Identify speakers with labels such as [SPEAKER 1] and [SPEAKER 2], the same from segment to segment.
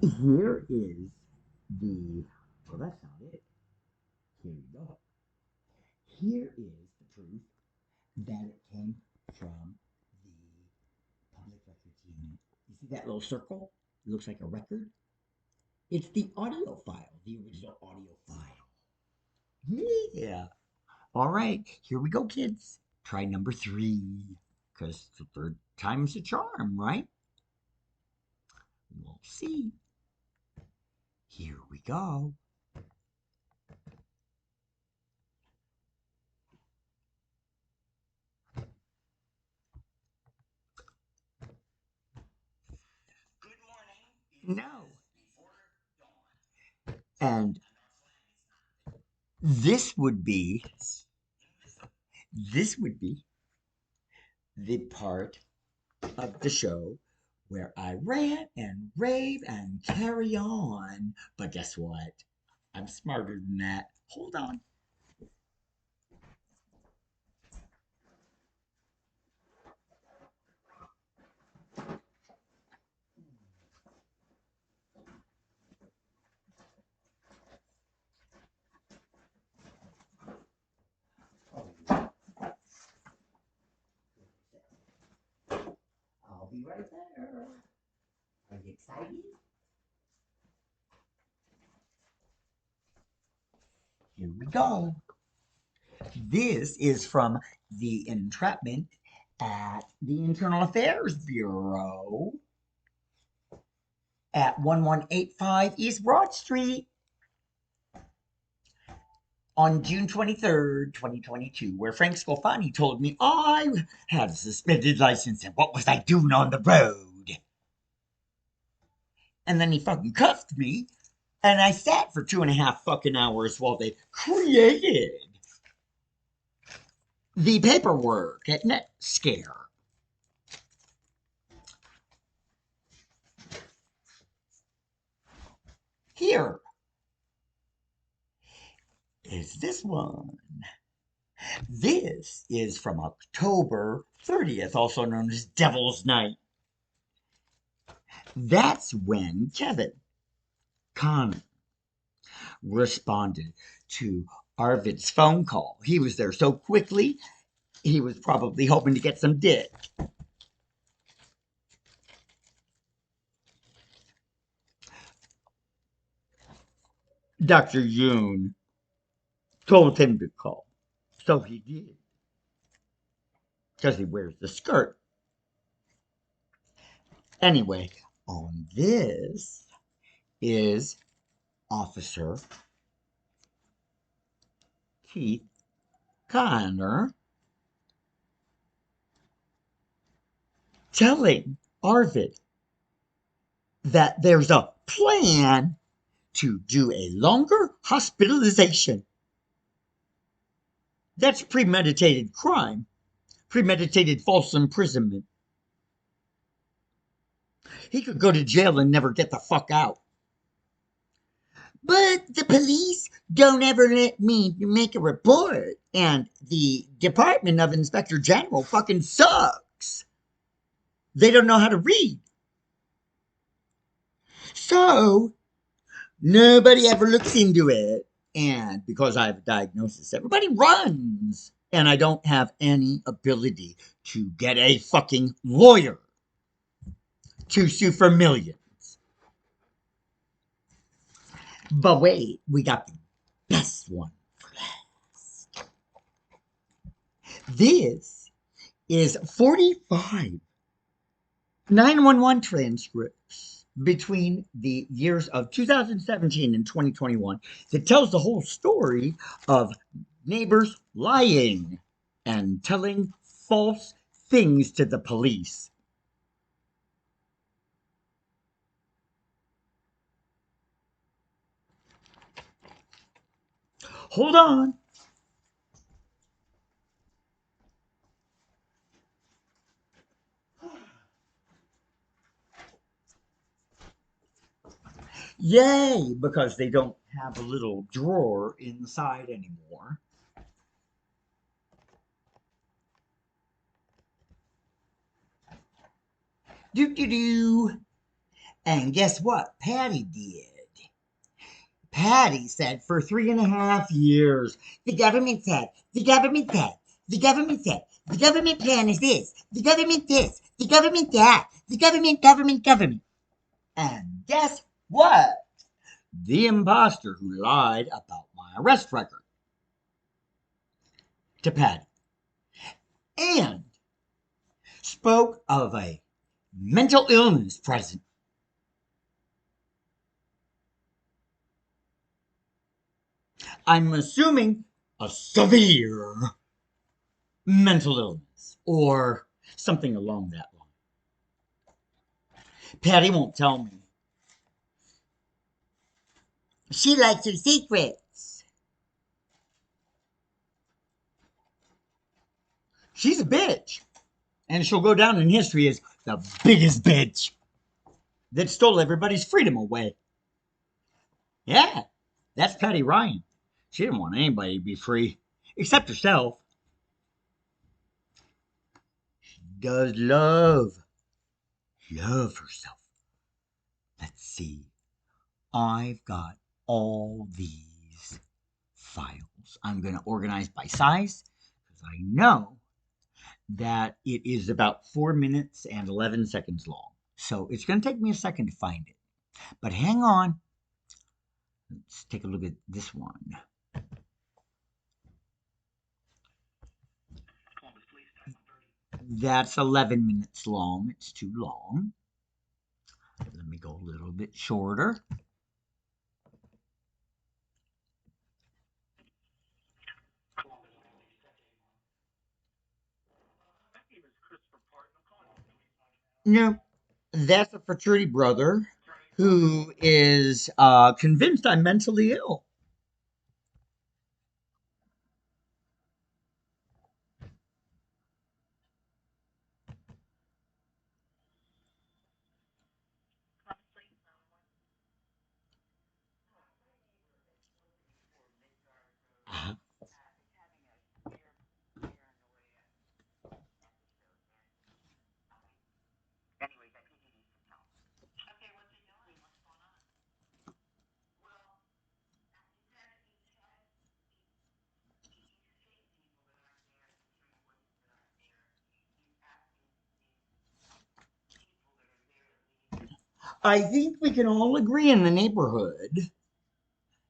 [SPEAKER 1] Here is the. Well, that's not it. Here we go. Here is the proof that it came from the public records unit. You see that little circle? It looks like a record. It's the audio file, the original audio file. Yeah. All right, here we go, kids. Try number three, because the third time's a charm, right? We'll see. Here we go. No. And this would be this would be the part of the show where I rant and rave and carry on. But guess what? I'm smarter than that. Hold on. I'll be right there. Are you excited? Here we go. This is from the entrapment at the Internal Affairs Bureau at 1185 East Broad Street on June 23rd, 2022, where Frank Scalfani told me I had a suspended license and what was I doing on the road? And then he fucking cuffed me, and I sat for 2.5 fucking hours while they created the paperwork at Netscare. Here is this one. This is from October 30th, also known as Devil's Night. That's when Kevin Connor responded to Arvid's phone call. He was there so quickly, he was probably hoping to get some dick. Dr. Yoon told him to call, so he did, because he wears the skirt. Anyway, on this is Officer Keith Connor telling Arvid that there's a plan to do a longer hospitalization. That's premeditated crime, premeditated false imprisonment. He could go to jail and never get the fuck out. But the police don't ever let me make a report, and the Department of Inspector General fucking sucks. They don't know how to read. So nobody ever looks into it. And because I have a diagnosis, everybody runs. And I don't have any ability to get a fucking lawyer to sue for millions. But wait, we got the best one for last. This is 45 911 transcripts between the years of 2017 and 2021 that tells the whole story of neighbors lying and telling false things to the police. Hold on. Yay, because they don't have a little drawer inside anymore. Do do do. And guess what Patty did? Patty said for 3.5 years, the government said, the government said, the government said, the government plan is this, the government that, the government. And guess what? The imposter who lied about my arrest record to Patty and spoke of a mental illness present. I'm assuming a severe mental illness or something along that line. Patty won't tell me. She likes her secrets. She's a bitch. And she'll go down in history as the biggest bitch that stole everybody's freedom away. Yeah, that's Patty Ryan. She didn't want anybody to be free, except herself. She does love herself. Let's see. I've got all these files. I'm going to organize by size because I know that it is about 4 minutes and 11 seconds long. So it's going to take me a second to find it. But hang on. Let's take a look at this one. That's 11 minutes long. It's too long. Let me go a little bit shorter. No, that's a fraternity brother who is convinced I'm mentally ill. Uh, I think we can all agree in the neighborhood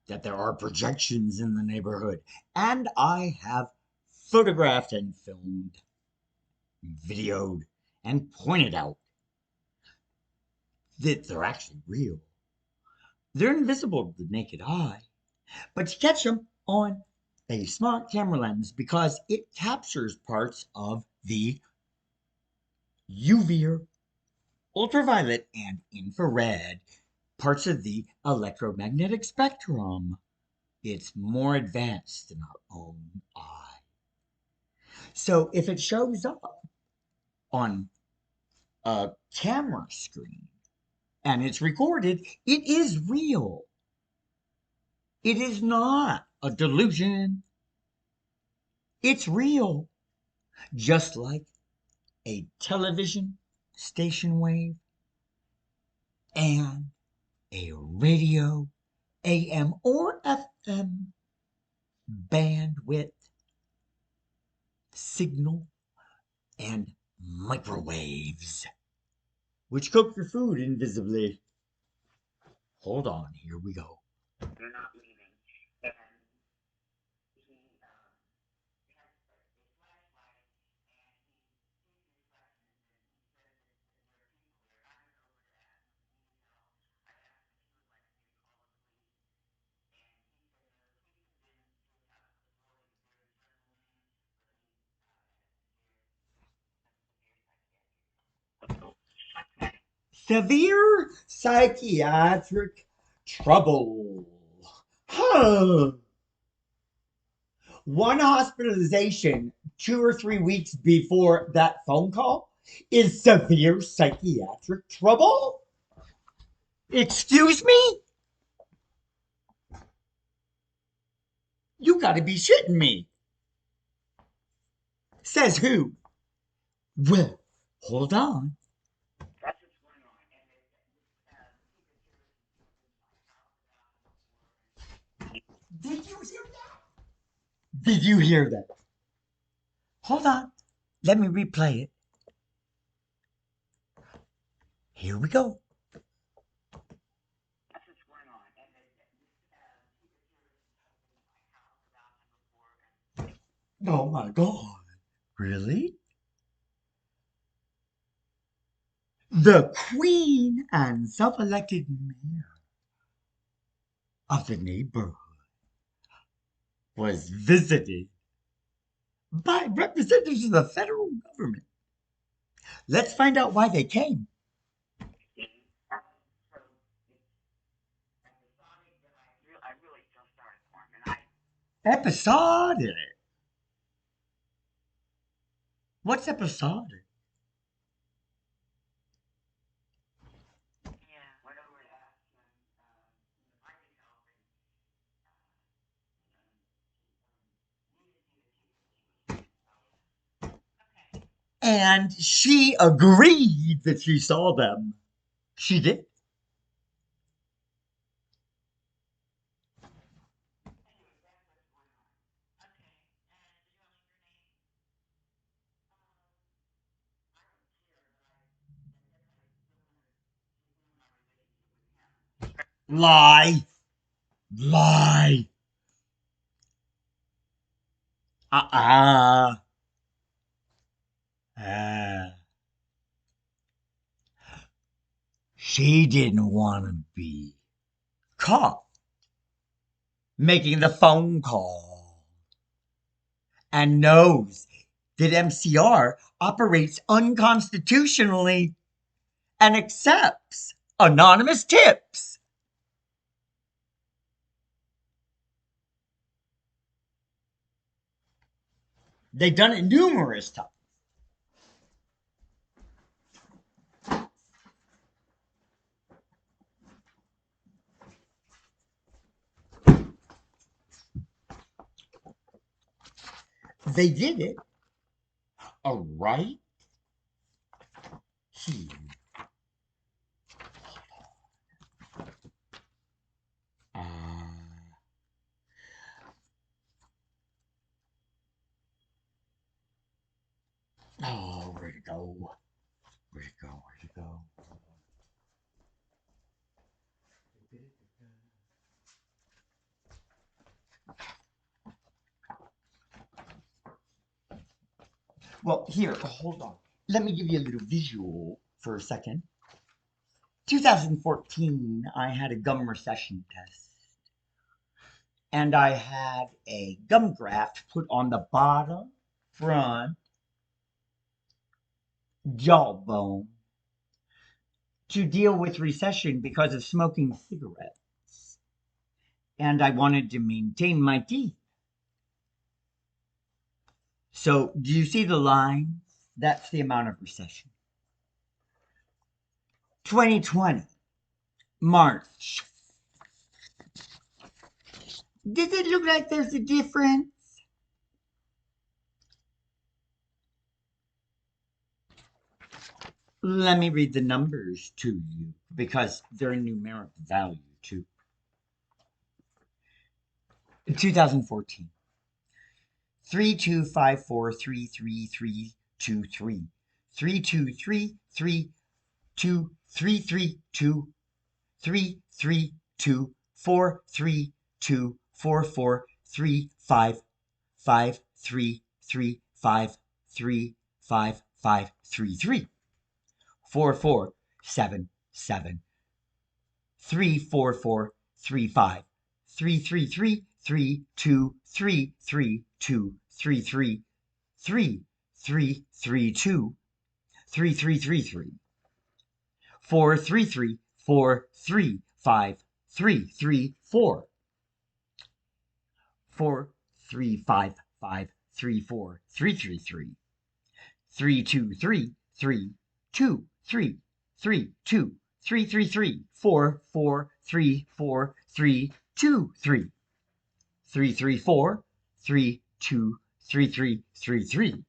[SPEAKER 1] that there are projections in the neighborhood. And I have photographed and filmed, videoed, and pointed out that they're actually real. They're invisible to the naked eye, but you catch them on a smart camera lens because it captures parts of the UV, ultraviolet, and infrared, parts of the electromagnetic spectrum. It's more advanced than our own eye. So if it shows up on a camera screen and it's recorded, it is real. It is not a delusion. It's real. Just like a television station wave and a radio, AM or FM bandwidth signal and microwaves, which cook your food invisibly. Hold on, here we go. Severe psychiatric trouble. Huh. One hospitalization 2 or 3 weeks before that phone call is severe psychiatric trouble? Excuse me? You gotta be shitting me. Says who? Well, hold on. hear that? Did you hear that? Hold on. Let me replay it. Here we go. Oh my God. Really? The Queen and self-elected mayor of the neighborhood was visited by representatives of the federal government. Let's find out why they came. Episodic. What's episodic? And she agreed that she saw them. She did. Lie. Lie. Uh-uh. She didn't want to be caught making the phone call and knows that MCR operates unconstitutionally and accepts anonymous tips. They've done it numerous times. They did it right here. Oh, where'd it go? Where'd it go? Where'd it go? Well, here, hold on. Let me give you a little visual for a second. 2014, I had a gum recession test. And I had a gum graft put on the bottom, front, jawbone to deal with recession because of smoking cigarettes. And I wanted to maintain my teeth. So, do you see the line? That's the amount of recession. 2020, March. Does it look like there's a difference? Let me read the numbers to you because they're in numeric value too. In 2014, 3254333323, 32332332, 332 447 34435 333 3332 4355334 4355333 333 4434323 334 3233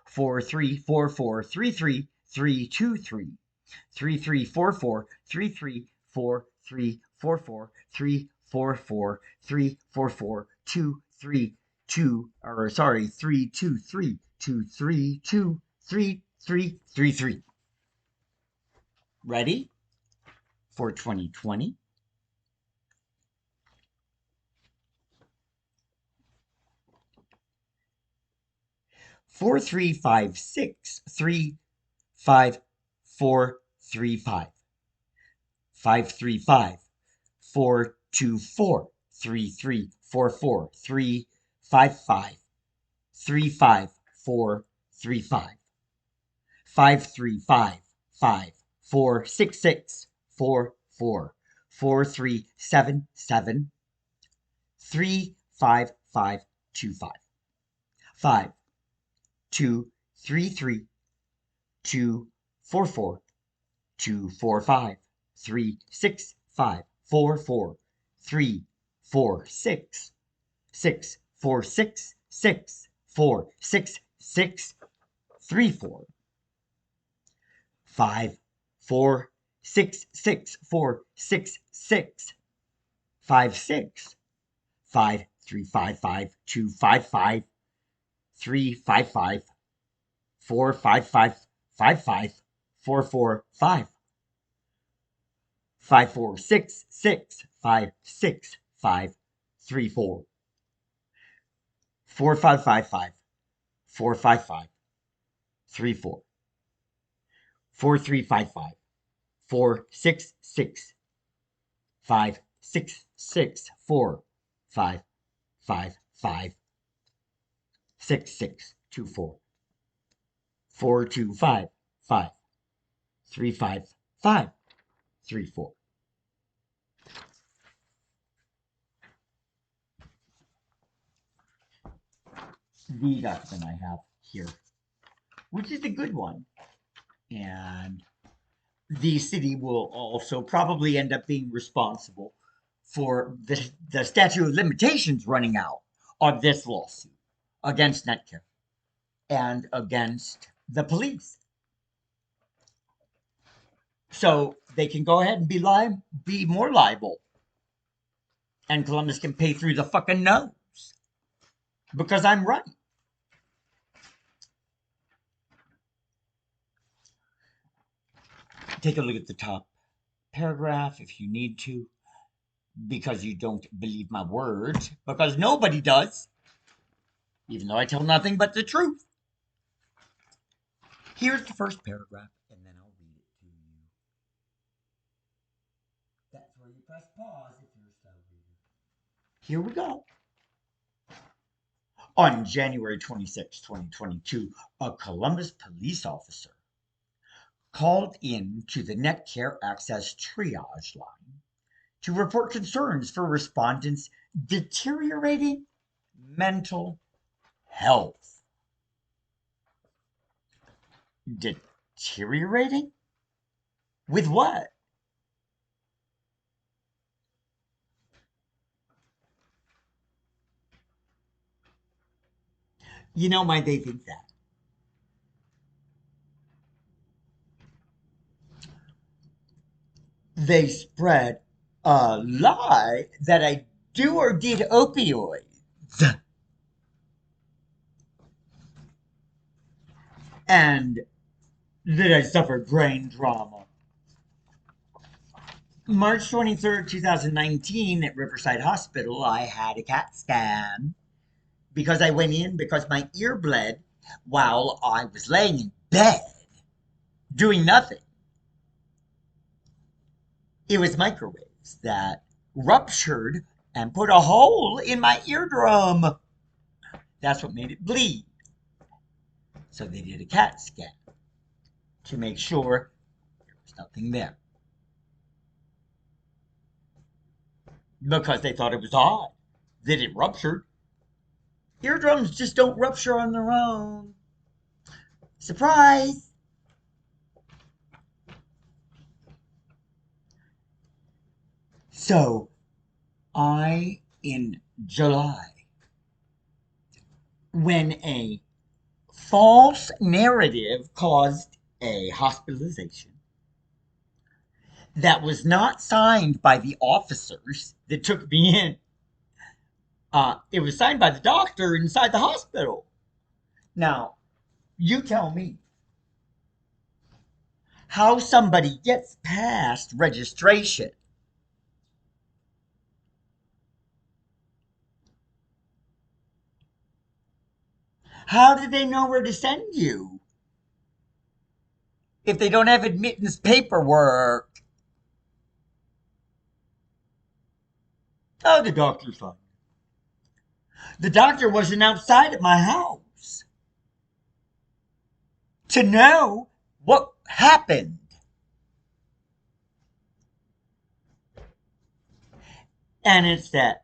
[SPEAKER 1] 434433 323 3344 33 4 3 4 4 3 4 4 3 4 4 2 3 2 or sorry 3 2 3 2 3 2 3 3 3 3. Ready for 2020? 4 3 5 6 3 5 4 3 5 5 3 5 4 2 4 3 3 4 4 3 5 5 3 5 4 3 5 5 3 5 5 4 6 6 4 4 4 3 7 7 3 5 5 2 5 5 2 3 3 2 4 4 2 4 5 3 6 5 4 4 3 4 6 6 4 6 6 4 6 6 3 4 5 4 6 6 4 6 6 5 6 5 3 5 5 2 5 5 3 5 5 4 5 5 5 5 4 4 5 5 4 6 6 5 6 5 3 4 4 5 5 5 4 5 5 3 4 4 3 5 5 4 6 6 5 6 6 4 5 5 5 6 6 2 4 4 2 5 5 3 5 5 3 4. The document I have here, which is a good one, and the city will also probably end up being responsible for the statute of limitations running out on this lawsuit against Netcare and against the police. So they can go ahead and be more liable. And Columbus can pay through the fucking nose. Because I'm right. Take a look at the top paragraph if you need to, because you don't believe my words, because nobody does, even though I tell nothing but the truth. Here's the first paragraph, and then I'll read it to you. That's where you press pause if you're a slow reader. Here we go. On January 26, 2022, a Columbus police officer called in to the Netcare Access triage line to report concerns for respondents' deteriorating mental health. Deteriorating? With what? You know why they think that? They spread a lie that I do or did opioids. And that I suffered brain trauma. March 23rd, 2019, at Riverside Hospital, I had a CAT scan because I went in because my ear bled while I was laying in bed doing nothing. It was microwaves that ruptured and put a hole in my eardrum. That's what made it bleed. So they did a CAT scan to make sure there was nothing there. Because they thought it was odd that it ruptured. Eardrums just don't rupture on their own. Surprise! So, in July, when a false narrative caused a hospitalization, that was not signed by the officers that took me in. It was signed by the doctor inside the hospital. Now, you tell me how somebody gets past registration. How do they know where to send you if they don't have admittance paperwork? Oh, the doctor's fine. The doctor wasn't outside at my house to know what happened. And it's that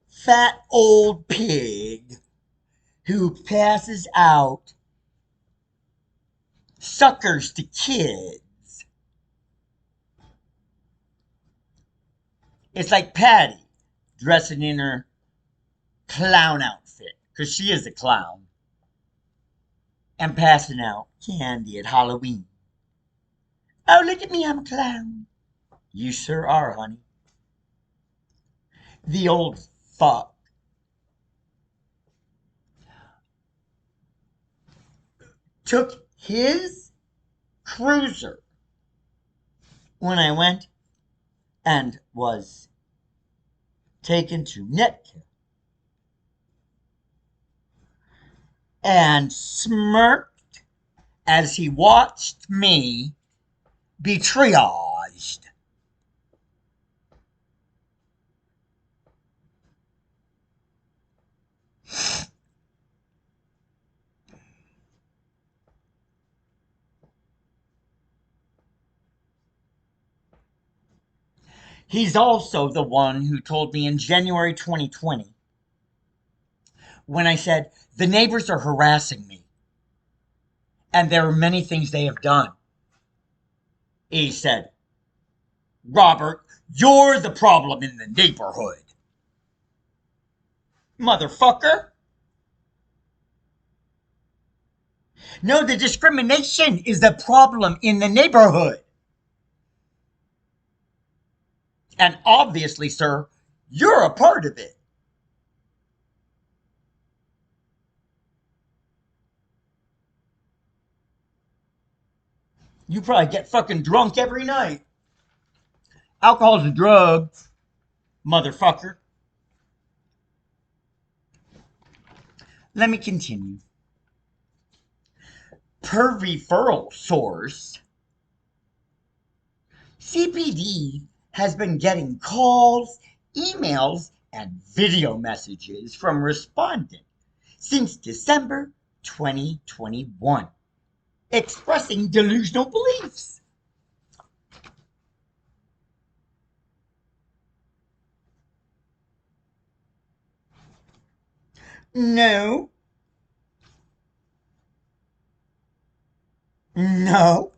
[SPEAKER 1] fat old pig who passes out suckers to kids. It's like Patty dressing in her clown outfit, because she is a clown, and passing out candy at Halloween. Oh, look at me, I'm a clown. You sure are, honey. The old fuck took his cruiser when I went and was taken to Netka and smirked as he watched me be triaged. He's also the one who told me in January 2020, when I said, the neighbors are harassing me, and there are many things they have done. He said, Robert, you're the problem in the neighborhood. Motherfucker. No, the discrimination is the problem in the neighborhood. And obviously, sir, you're a part of it. You probably get fucking drunk every night. Alcohol's a drug, motherfucker. Let me continue. Per referral source, CPD has been getting calls, emails, and video messages from respondents since December 2021, expressing delusional beliefs. No. No.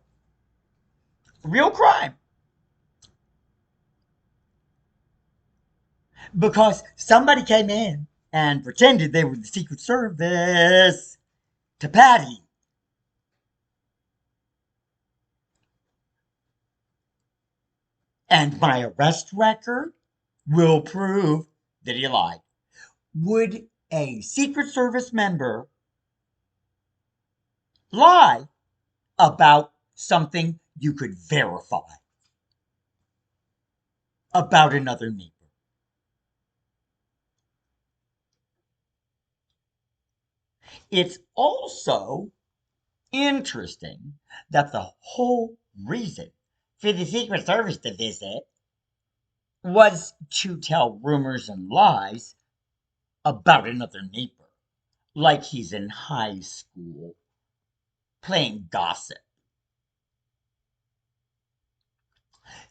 [SPEAKER 1] Real crime. Because somebody came in and pretended they were the Secret Service to Patty. And my arrest record will prove that he lied. Would a Secret Service member lie about something you could verify about another neighbor? It's also interesting that the whole reason for the Secret Service to visit was to tell rumors and lies about another neighbor, like he's in high school playing gossip.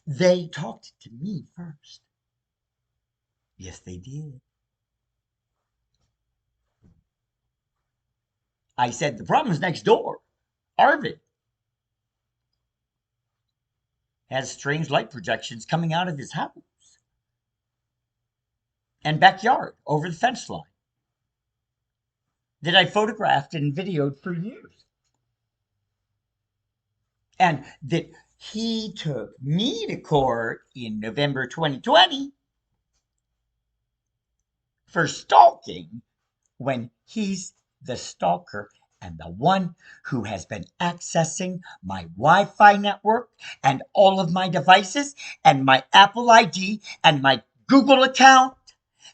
[SPEAKER 1] They talked to me first. Yes, they did. I said, the problem is next door. Arvid has strange light projections coming out of his house and backyard over the fence line that I photographed and videoed for years. And that
[SPEAKER 2] He took me to court in November 2020 for stalking when he's the stalker and the one who has been accessing my Wi Fi network and all of my devices and my Apple ID and my Google account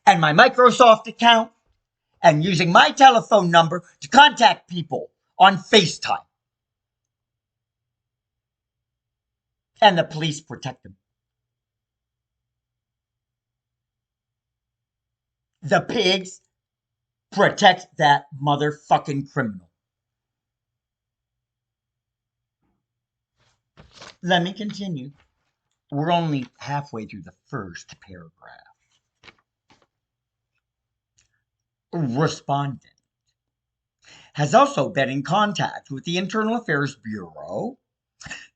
[SPEAKER 2] and my Microsoft account and using my telephone number to contact people on FaceTime. And the police protect him. The pigs protect that motherfucking criminal. Let me continue. We're only halfway through the first paragraph. Respondent has also been in contact with the Internal Affairs Bureau,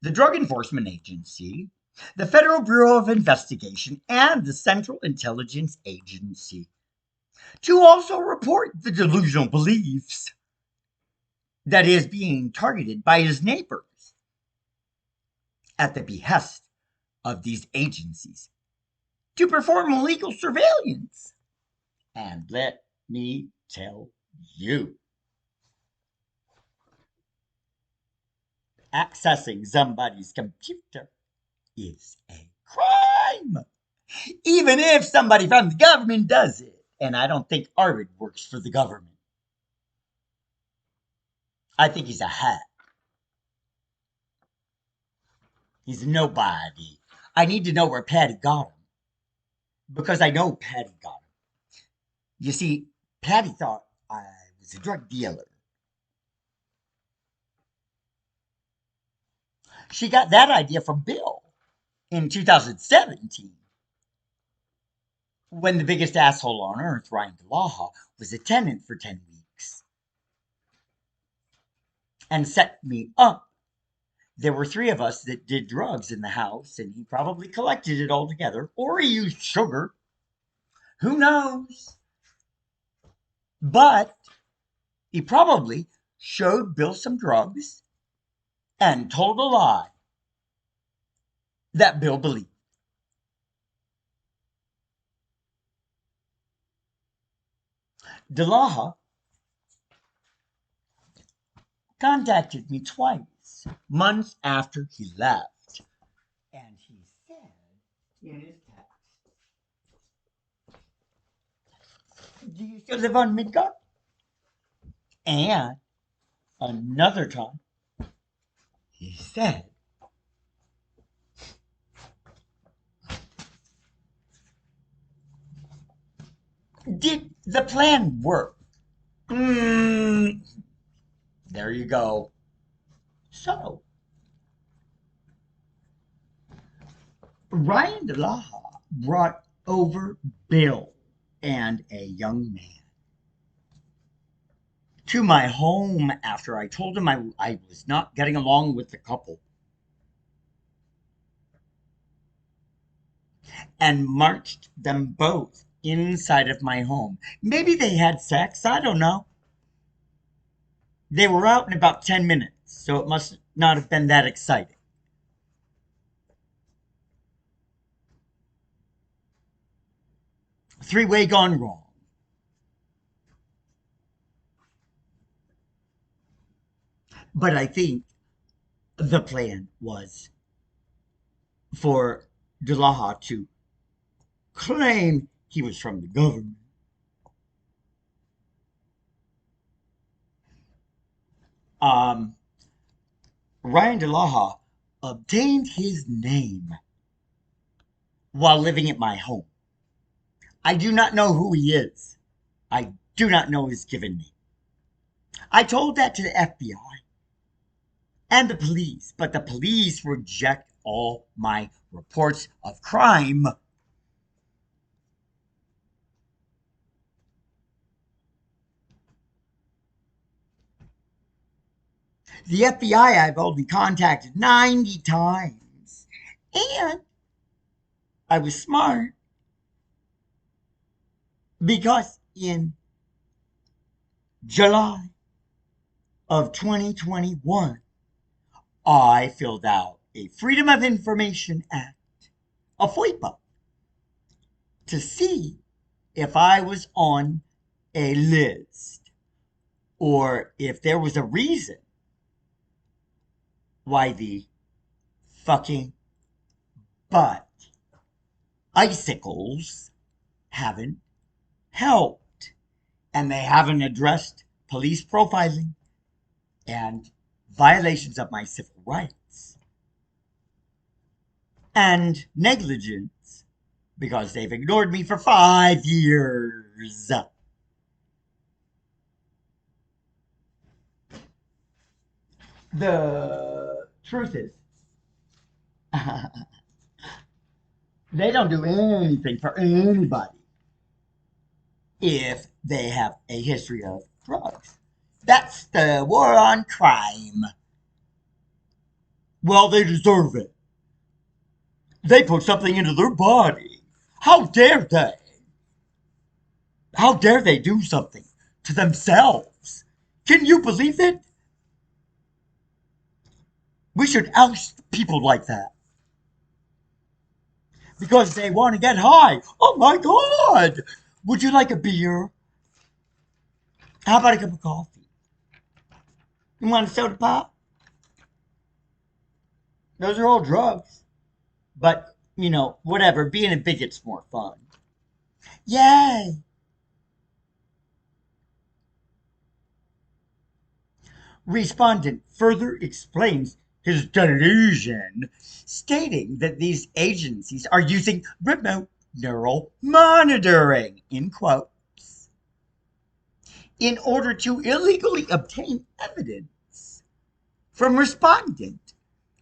[SPEAKER 2] the Drug Enforcement Agency, the Federal Bureau of Investigation, and the Central Intelligence Agency to also report the delusional beliefs that is being targeted by his neighbors at the behest of these agencies to perform illegal surveillance. And let me tell you, accessing somebody's computer is a crime, even if somebody from the government does it. And I don't think Arvid works for the government. I think he's a hack. He's a nobody. I need to know where Patty got him, because I know Patty got him. You see, Patty thought I was a drug dealer. She got that idea from Bill in 2017, when the biggest asshole on earth, Ryan DeLaha, was a tenant for 10 weeks and set me up. There were 3 of us that did drugs in the house, and he probably collected it all together, or he used sugar. Who knows? But he probably showed Bill some drugs and told a lie that Bill believed. DeLaha contacted me twice, months after he left, and he said in his text, "Do you still live on Midgard?" And another time, he said, "Did the plan work?" There you go. So, Ryan DeLaha brought over Bill and a young man to my home after I told him I was not getting along with the couple, and marched them both inside of my home. Maybe they had sex, I don't know. They were out in about 10 minutes, so it must not have been that exciting. Three-way gone wrong. But I think the plan was for DeLaha to claim he was from the government. Ryan DeLaha obtained his name while living at my home. I do not know who he is. I do not know his given name. I told that to the FBI and the police, but the police reject all my reports of crime. The FBI I've only contacted 90 times. And I was smart, because in July of 2021, I filled out a Freedom of Information Act, a FOIPA, to see if I was on a list or if there was a reason why the fucking butt icicles haven't helped. And they haven't addressed police profiling and violations of my civil rights and negligence because they've ignored me for 5 years. The truth is, they don't do anything for anybody if they have a history of drugs. That's the war on crime. Well, they deserve it. They put something into their body. How dare they? How dare they do something to themselves? Can you believe it? We should oust people like that. Because they want to get high. Oh my God! Would you like a beer? How about a cup of coffee? You want a soda pop? Those are all drugs. But, whatever. Being a bigot's more fun. Yay! Respondent further explains his delusion, stating that these agencies are using remote neural monitoring, in quotes, in order to illegally obtain evidence from respondent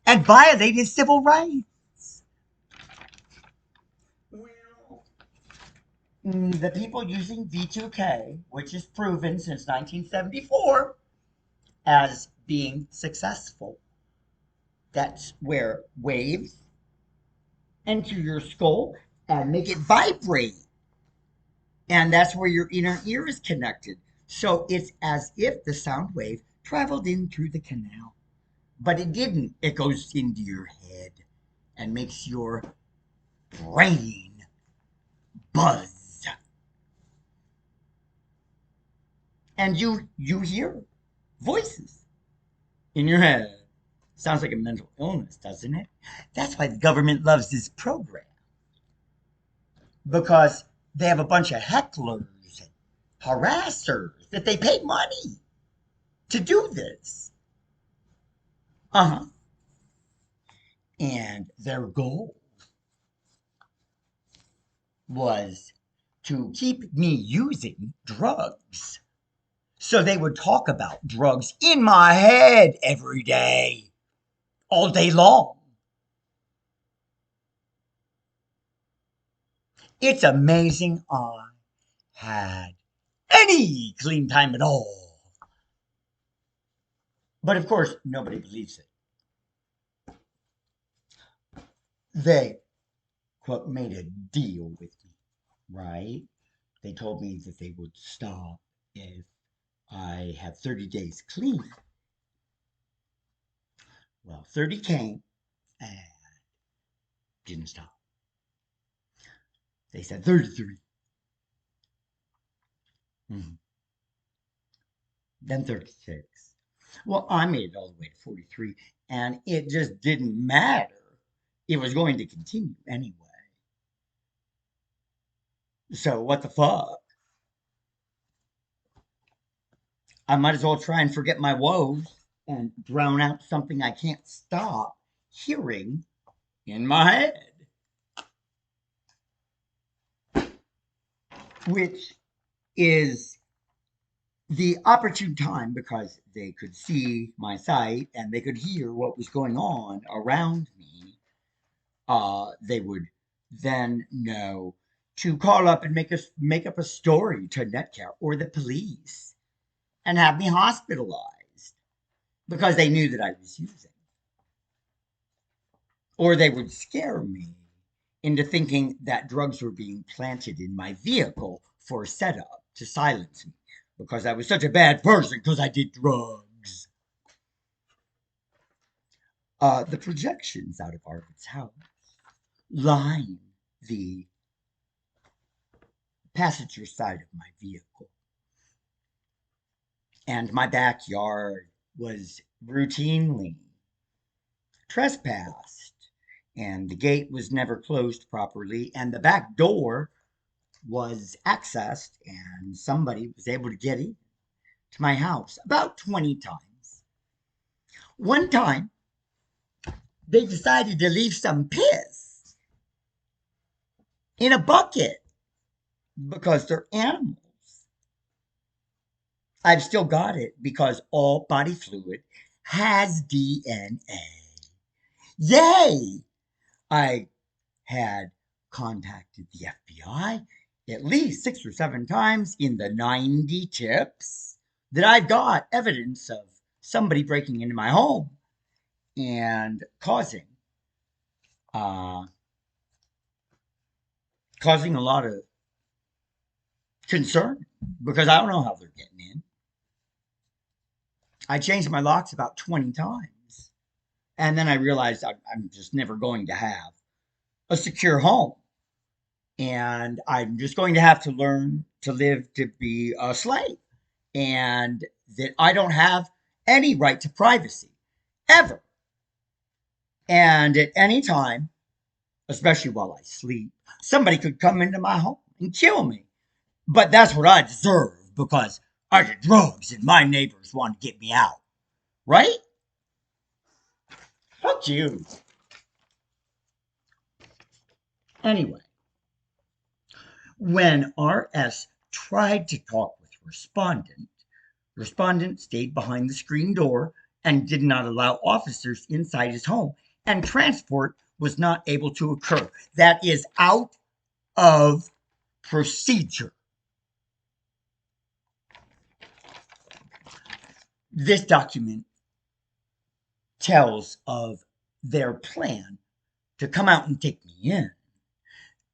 [SPEAKER 2] and violate his civil rights. Well, the people using V2K, which is proven since 1974 as being successful, that's where waves enter your skull and make it vibrate. And that's where your inner ear is connected. So it's as if the sound wave traveled in through the canal. But it didn't. It goes into your head and makes your brain buzz. And you hear voices in your head. Sounds like a mental illness, doesn't it? That's why the government loves this program. Because they have a bunch of hecklers and harassers that they pay money to do this. And their goal was to keep me using drugs. So they would talk about drugs in my head every day, all day long. It's amazing I had any clean time at all. But of course, nobody believes it. They, quote, made a deal with me, right? They told me that they would stop if I had 30 days clean. Well, 30 came and didn't stop. They said 33. Then 36. Well, I made it all the way to 43, and it just didn't matter. It was going to continue anyway. So what the fuck? I might as well try and forget my woes and drown out something I can't stop hearing in my head. Which is the opportune time because they could see my sight and they could hear what was going on around me. They would then know to call up and make up a story to Netcare or the police and have me hospitalized because they knew that I was using. Or they would scare me into thinking that drugs were being planted in my vehicle for setup to silence me because I was such a bad person because I did drugs. the projections out of Arvid's house line the passenger side of my vehicle. And my backyard was routinely trespassed, and the gate was never closed properly, and the back door was accessed, and somebody was able to get in to my house about 20 times. One time, they decided to leave some piss in a bucket because they're animals. I've still got it because all body fluid has DNA. Yay! I had contacted the FBI at least 6 or 7 times in the 90 tips that I've got evidence of somebody breaking into my home and causing a lot of concern because I don't know how they're getting in. I changed my locks about 20 times. And then I realized I'm just never going to have a secure home. And I'm just going to have to learn to live to be a slave. And that I don't have any right to privacy, ever. And at any time, especially while I sleep, somebody could come into my home and kill me. But that's what I deserve because I did drugs and my neighbors wanted to get me out. Right? Fuck you. Anyway, when RS tried to talk with Respondent stayed behind the screen door and did not allow officers inside his home, and transport was not able to occur. That is out of procedure. This document tells of their plan to come out and take me in.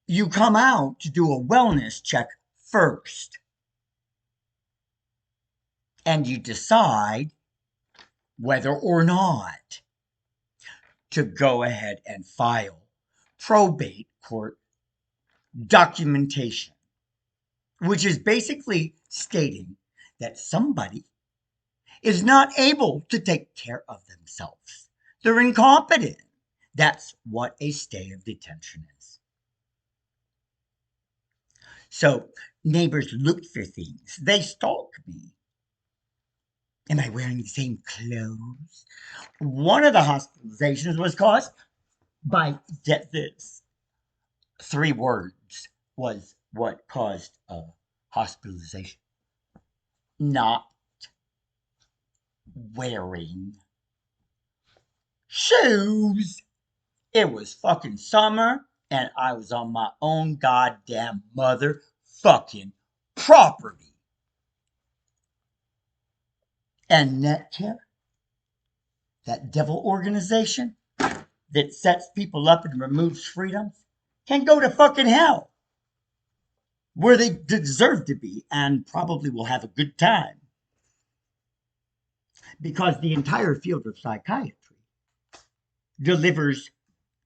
[SPEAKER 2] You come out to do a wellness check first. And you decide whether or not to go ahead and file probate court documentation, which is basically stating that somebody is not able to take care of themselves. They're incompetent. That's what a stay of detention is. So neighbors looked for things. They stalked me. Am I wearing the same clothes? One of the hospitalizations was caused by, get this, 3 words was what caused a hospitalization. Not wearing shoes. It was fucking summer and I was on my own goddamn motherfucking property. And Netcare, that devil organization that sets people up and removes freedoms, can go to fucking hell where they deserve to be and probably will have a good time. Because the entire field of psychiatry delivers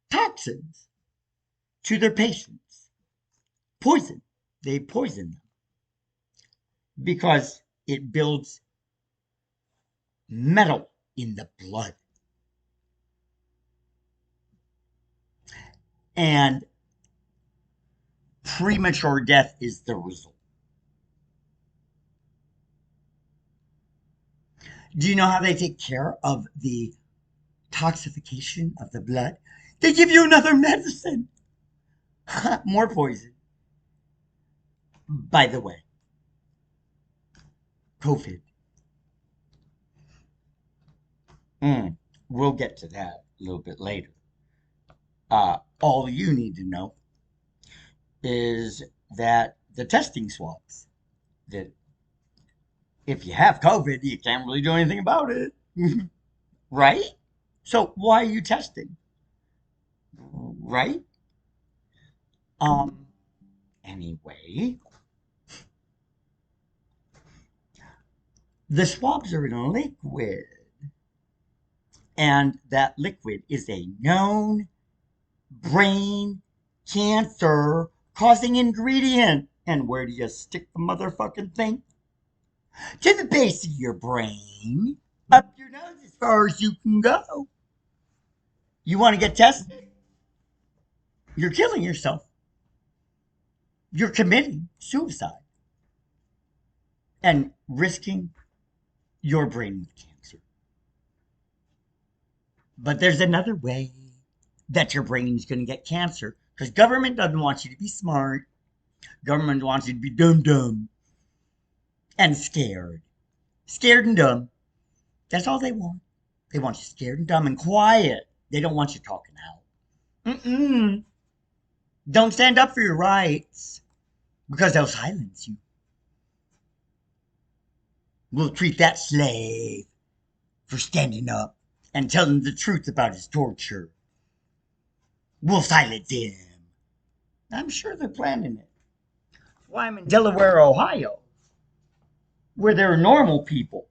[SPEAKER 2] toxins to their patients. Poison. They poison them because it builds metal in the blood. And premature death is the result. Do you know how they take care of the toxification of the blood? They give you another medicine. More poison. By the way, COVID. We'll get to that a little bit later. All you need to know is that the testing swabs, that if you have COVID, you can't really do anything about it. Right? So why are you testing? Right? Anyway, the swabs are in a liquid. And that liquid is a known brain cancer causing ingredient. And where do you stick the motherfucking thing? To the base of your brain, up your nose as far as you can go. You want to get tested? You're killing yourself. You're committing suicide and risking your brain with cancer. But there's another way that your brain's going to get cancer because government doesn't want you to be smart. Government wants you to be dumb and scared. Scared and dumb. That's all they want. They want you scared and dumb and quiet. They don't want you talking out. Mm-mm. Don't stand up for your rights because they'll silence you. We'll treat that slave for standing up and telling the truth about his torture. We'll silence him. I'm sure they're planning it. Well, I'm in Delaware, Ohio, where there are normal people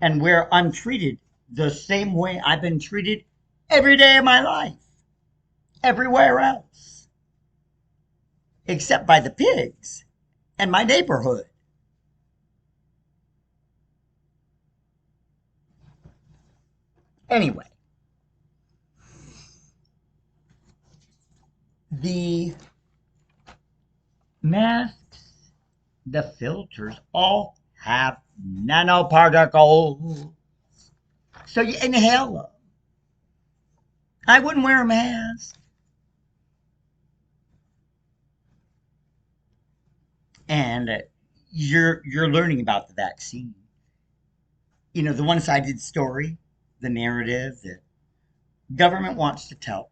[SPEAKER 2] and where I'm treated the same way I've been treated every day of my life, everywhere else, except by the pigs and my neighborhood. Anyway, the masks, the filters all have nanoparticles. So you inhale them. I wouldn't wear a mask. And you're learning about the vaccine. You know, the one-sided story, the narrative that government wants to tell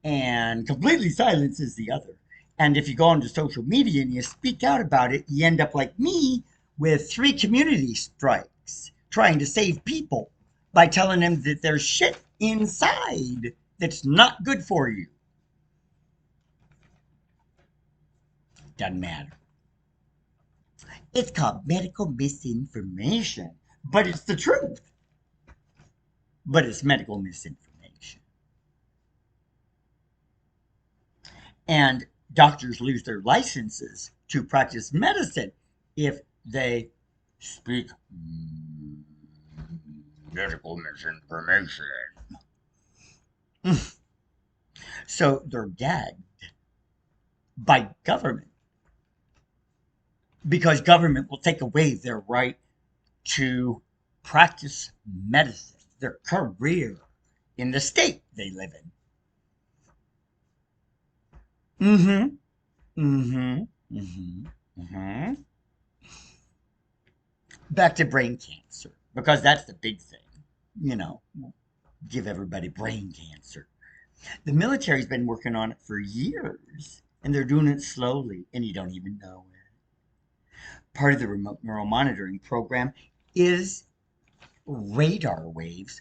[SPEAKER 2] and completely silences the other. And if you go onto social media and you speak out about it, you end up like me with 3 community strikes trying to save people by telling them that there's shit inside that's not good for you. Doesn't matter. It's called medical misinformation, but it's the truth. But it's medical misinformation. And doctors lose their licenses to practice medicine if they speak medical misinformation. So they're gagged by government because government will take away their right to practice medicine, their career in the state they live in. Back to brain cancer, because that's the big thing. You know, give everybody brain cancer. The military's been working on it for years, and they're doing it slowly, and you don't even know it. Part of the remote neural monitoring program is radar waves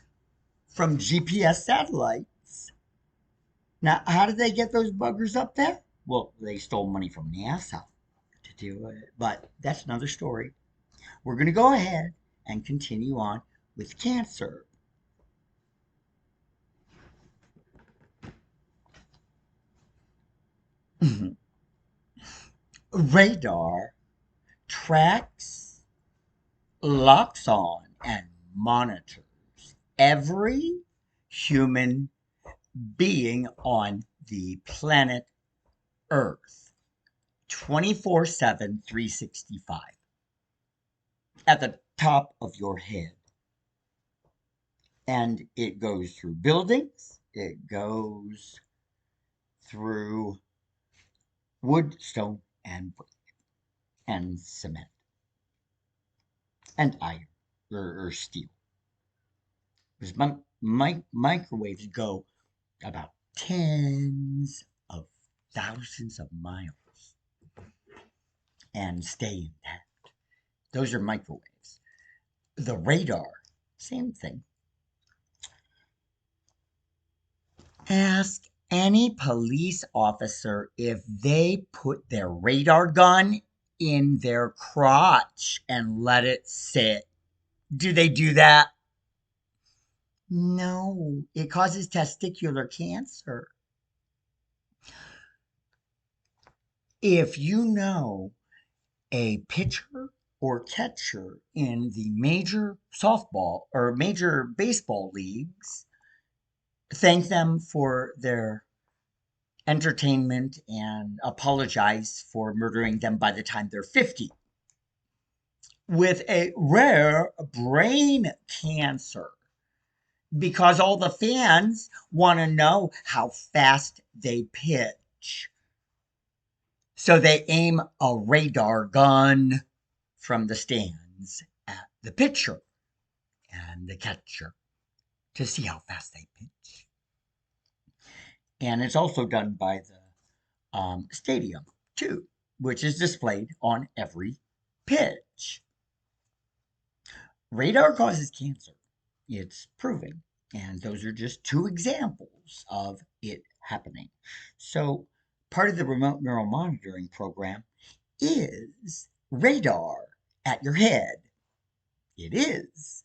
[SPEAKER 2] from GPS satellites. Now, how did they get those buggers up there? Well, they stole money from NASA to do it, but that's another story. We're going to go ahead and continue on with cancer. Radar tracks, locks on, and monitors every human being on the planet Earth 24/7, 365 at the top of your head. And it goes through buildings, it goes through wood, stone, and brick, and cement, and iron or steel. Because microwaves go about tens of thousands of miles and stay intact. Those are microwaves. The radar, same thing. Ask any police officer if they put their radar gun in their crotch and let it sit. Do they do that? No, it causes testicular cancer. If you know a pitcher or catcher in the major softball or major baseball leagues, thank them for their entertainment and apologize for murdering them by the time they're 50 with a rare brain cancer because all the fans want to know how fast they pitch. So they aim a radar gun from the stands at the pitcher and the catcher to see how fast they pitch. And it's also done by the stadium too, which is displayed on every pitch. Radar causes cancer. It's proven. And those are just two examples of it happening. So, part of the remote neural monitoring program is radar at your head. It is.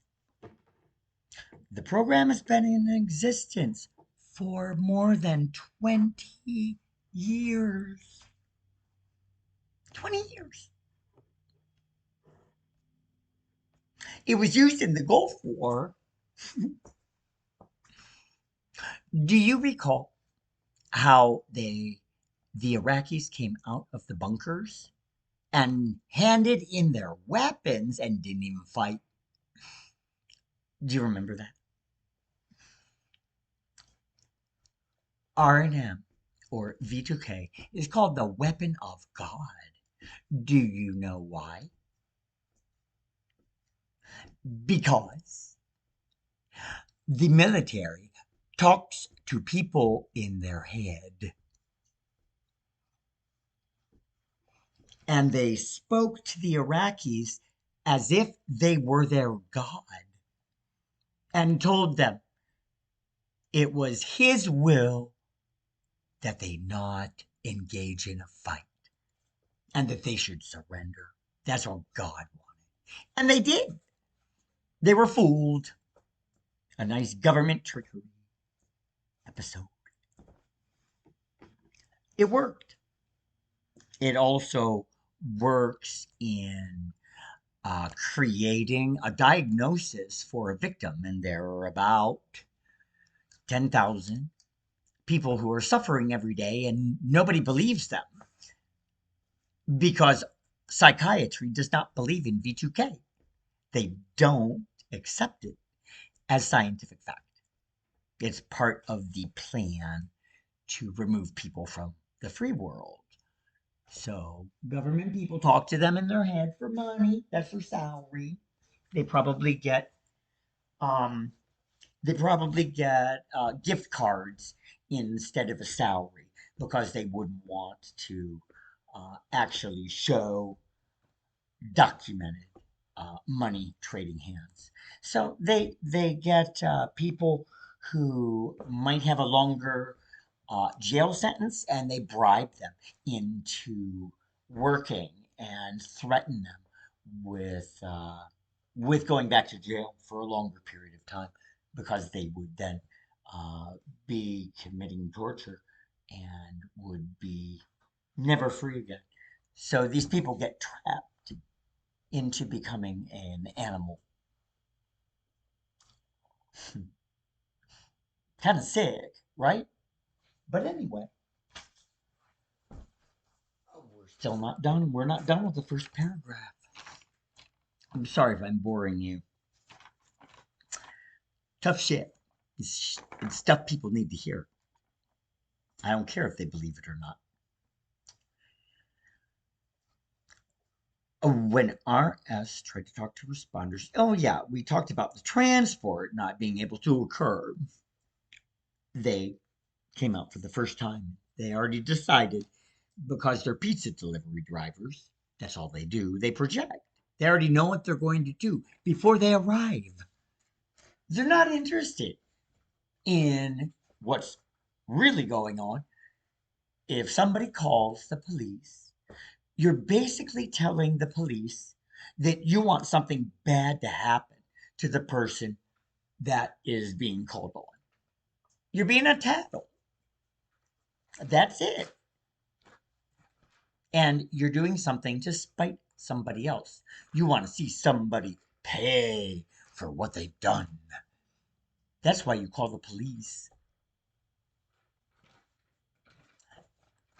[SPEAKER 2] The program has been in existence for more than 20 years. 20 years. It was used in the Gulf War. Do you recall how the Iraqis came out of the bunkers and handed in their weapons and didn't even fight? Do you remember that? R&M or V2K is called the weapon of God. Do you know why? Because the military talks to people in their head. And they spoke to the Iraqis as if they were their God and told them it was his will that they not engage in a fight and that they should surrender. That's what God wanted. And they did. They were fooled. A nice government trickery episode. It worked. It also works in creating a diagnosis for a victim, and there are about 10,000 people who are suffering every day, and nobody believes them because psychiatry does not believe in V2K. They don't accept it as scientific fact. It's part of the plan to remove people from the free world. So government people talk to them in their head for money. That's their salary. They probably get um gift cards instead of a salary because they wouldn't want to actually show documented money trading hands. So they get people who might have a longer jail sentence, and they bribe them into working and threaten them with going back to jail for a longer period of time because they would then be committing torture and would be never free again. So these people get trapped into becoming an animal. Kind of sick, right? But anyway, we're still not done. We're not done with the first paragraph. I'm sorry if I'm boring you. Tough shit. It's stuff people need to hear. I don't care if they believe it or not. When RS tried to talk to responders, oh yeah, we talked about the transport not being able to occur. They came out for the first time. They already decided because they're pizza delivery drivers. That's all they do. They project. They already know what they're going to do before they arrive. They're not interested in what's really going on. If somebody calls the police, you're basically telling the police that you want something bad to happen to the person that is being called on. You're being a tattle. That's it. And you're doing something to spite somebody else. You want to see somebody pay for what they've done. That's why you call the police.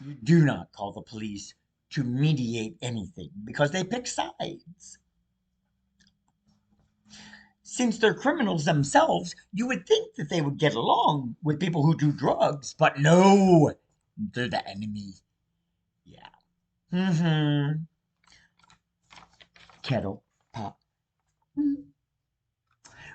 [SPEAKER 2] You do not call the police to mediate anything because they pick sides. Since they're criminals themselves, you would think that they would get along with people who do drugs, but no, they're the enemy. Yeah. Mm-hmm. Kettle pop.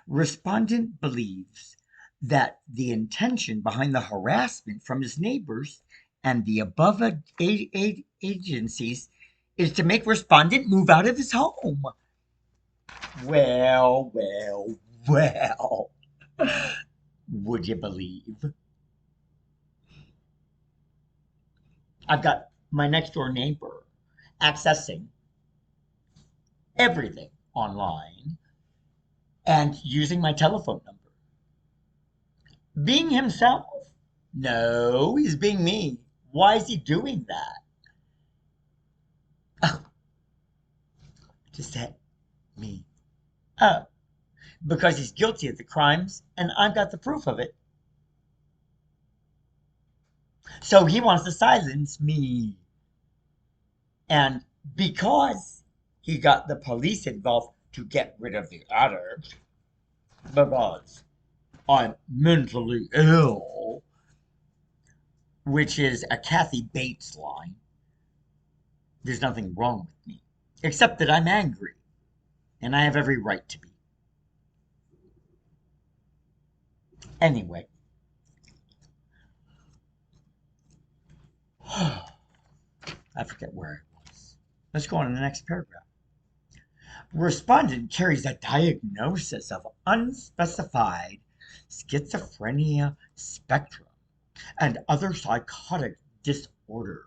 [SPEAKER 2] Respondent believes that the intention behind the harassment from his neighbors and the above agencies is to make respondent move out of his home. Well, well, well. Would you believe? I've got my next door neighbor accessing everything online and using my telephone number. Being himself? No, he's being me. Why is he doing that? Oh, to set me up. Because he's guilty of the crimes and I've got the proof of it. So he wants to silence me. And because he got the police involved to get rid of the others, because I'm mentally ill, which is a Kathy Bates line. There's nothing wrong with me, except that I'm angry, and I have every right to be. Anyway, I forget where it was. Let's go on to the next paragraph. Respondent carries a diagnosis of unspecified schizophrenia spectrum and other psychotic disorder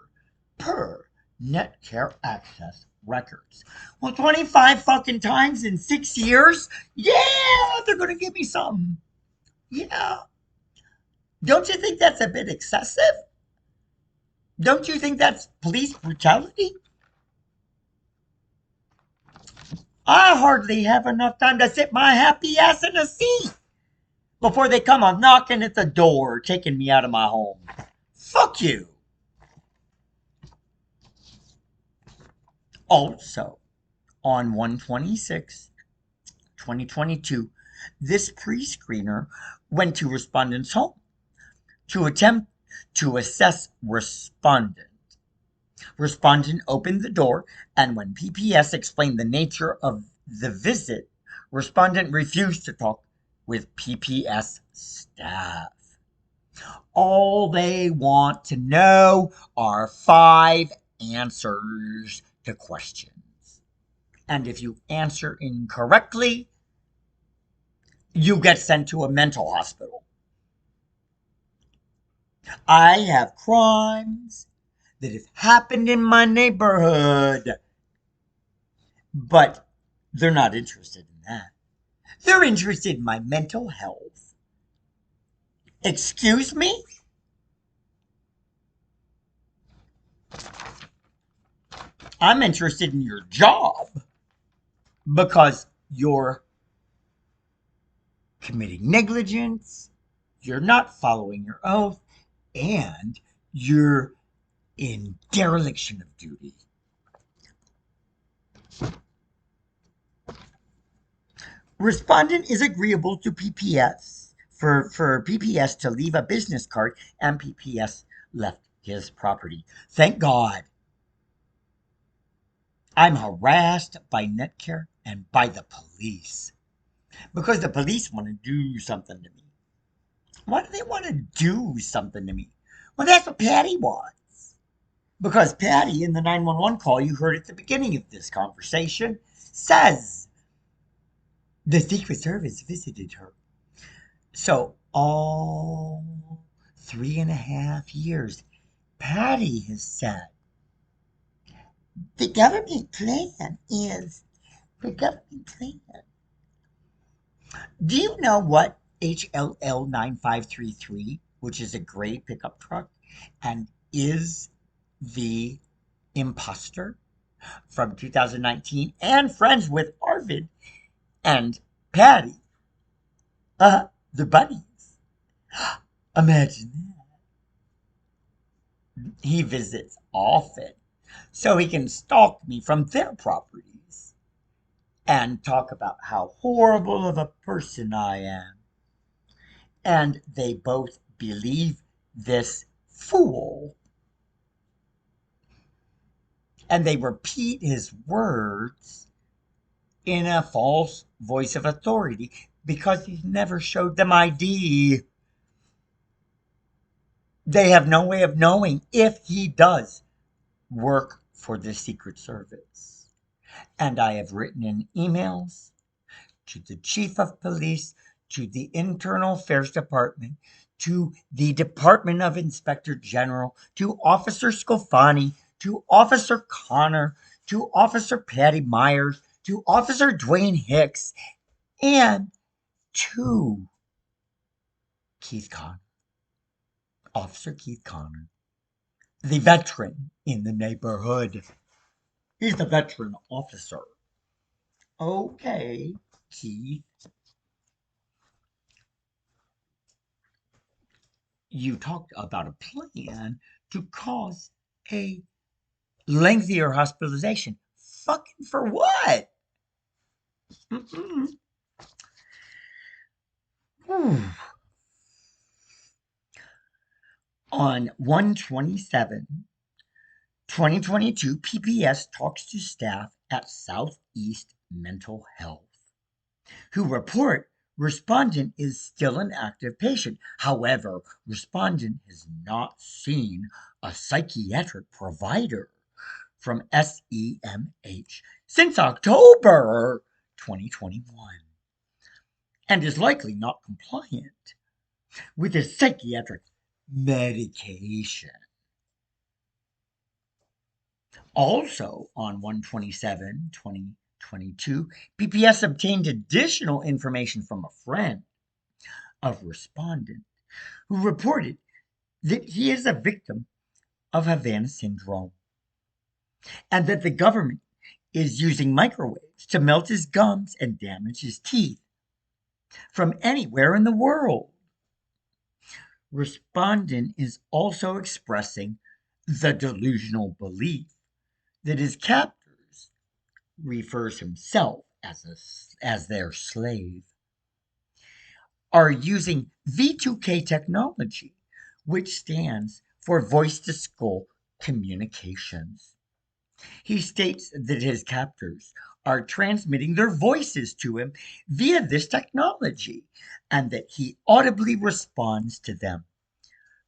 [SPEAKER 2] per Netcare Access records. Well, 25 fucking times in 6 years? Yeah, they're gonna give me something. Yeah. Don't you think that's a bit excessive? Don't you think that's police brutality? I hardly have enough time to sit my happy ass in a seat before they come a knocking at the door, taking me out of my home. Fuck you. Also, on 1/26/2022, this pre-screener went to respondent's home to attempt to assess respondent. Respondent opened the door, and when PPS explained the nature of the visit, respondent refused to talk with PPS staff. All they want to know are 5 answers to questions. And if you answer incorrectly, you get sent to a mental hospital. I have crimes that have happened in my neighborhood, but they're not interested in that. They're interested in my mental health. Excuse me? I'm interested in your job because you're committing negligence, you're not following your oath, and you're in dereliction of duty. Respondent is agreeable to PPS for PPS to leave a business card, and PPS left his property. Thank God. I'm harassed by Netcare and by the police because the police want to do something to me. Why do they want to do something to me? Well, that's what Patty wants. Because Patty, in the 911 call you heard at the beginning of this conversation, says the Secret Service visited her. So, all 3.5 years, Patty has said the government plan is the government plan. Do you know what HLL 9533, which is a gray pickup truck, and is the imposter from 2019 and friends with Arvid and Patty, the bunnies? Imagine that. He visits often so he can stalk me from their properties and talk about how horrible of a person I am. And they both believe this fool. And they repeat his words in a false voice of authority because he's never showed them ID. They have no way of knowing if he does work for the Secret Service. And I have written in emails to the chief of police, to the Internal Affairs Department, to the Department of Inspector General, to Officer Scofani, to Officer Connor, to Officer Patty Myers, to Officer Dwayne Hicks, and to Keith Connor, Officer Keith Connor, the veteran in the neighborhood. He's the veteran officer. Okay, Keith, you talked about a plan to cause a lengthier hospitalization. Fucking for what? Mm-mm. On 127, 2022, PPS talks to staff at Southeast Mental Health, who report respondent is still an active patient. However, respondent has not seen a psychiatric provider from SEMH since October 2021 and is likely not compliant with his psychiatric medication. Also on 127, 2022, PPS obtained additional information from a friend of respondent who reported that he is a victim of Havana syndrome and that the government is using microwaves to melt his gums and damage his teeth from anywhere in the world. Respondent is also expressing the delusional belief that his captors refers himself as their slave, are using V2K technology, which stands for voice to skull communications. He states that his captors are transmitting their voices to him via this technology and that he audibly responds to them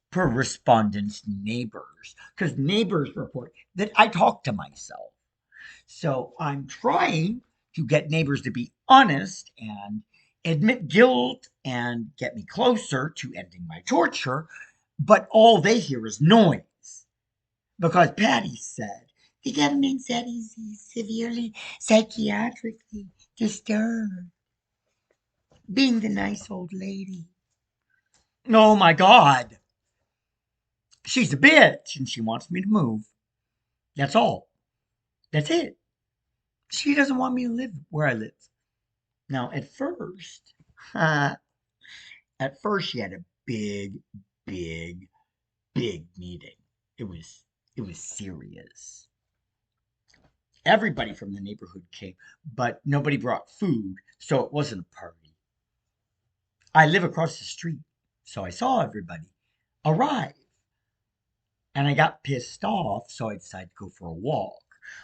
[SPEAKER 2] per respondent's neighbors. Because neighbors report that I talk to myself. So I'm trying to get neighbors to be honest and admit guilt and get me closer to ending my torture, but all they hear is noise. Because Patty said, the government said he's severely psychiatrically disturbed, being the nice old lady. Oh my God. She's a bitch and she wants me to move. That's all. That's it. She doesn't want me to live where I live. Now, at first she had a big, big, big meeting. It was it was serious. Everybody from the neighborhood came, but nobody brought food, so it wasn't a party. I live across the street, so I saw everybody arrive. And I got pissed off, so I decided to go for a walk.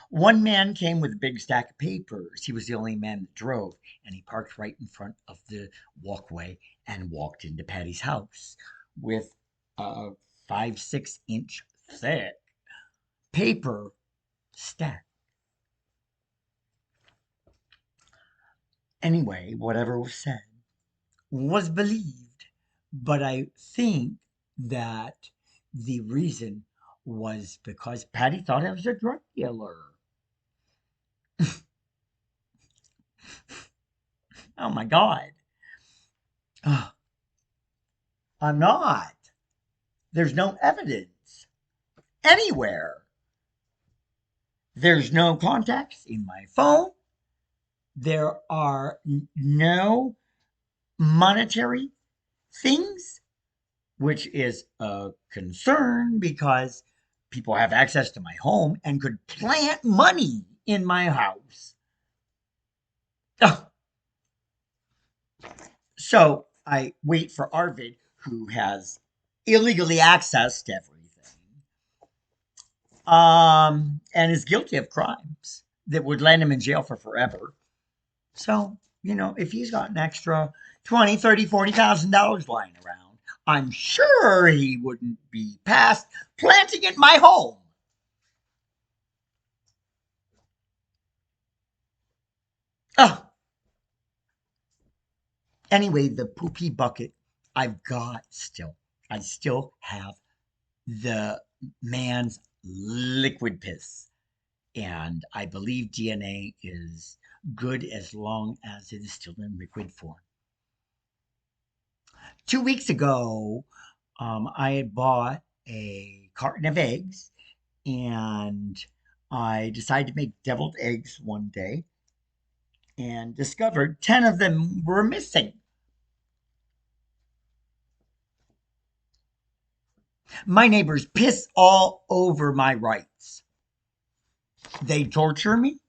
[SPEAKER 2] One man came with a big stack of papers. He was the only man that drove, and he parked right in front of the walkway and walked into Patty's house with a 5-6 inch thick paper stack. Anyway, whatever was said was believed, but I think that the reason was because Patty thought I was a drug dealer. Oh my God. I'm not. There's no evidence anywhere. There's no contacts in my phone. There are no monetary things, which is a concern because people have access to my home and could plant money in my house. Ugh. So I wait for Arvid, who has illegally accessed everything, and is guilty of crimes that would land him in jail for forever. So, if he's got an extra 20, 30, $40,000 lying around, I'm sure he wouldn't be past planting it in my home. Oh, anyway, the poopy bucket I've got still. I still have the man's liquid piss. And I believe DNA is good as long as it is still in liquid form. 2 weeks ago, I had bought a carton of eggs and I decided to make deviled eggs one day and discovered 10 of them were missing. My neighbors piss all over my rights. They torture me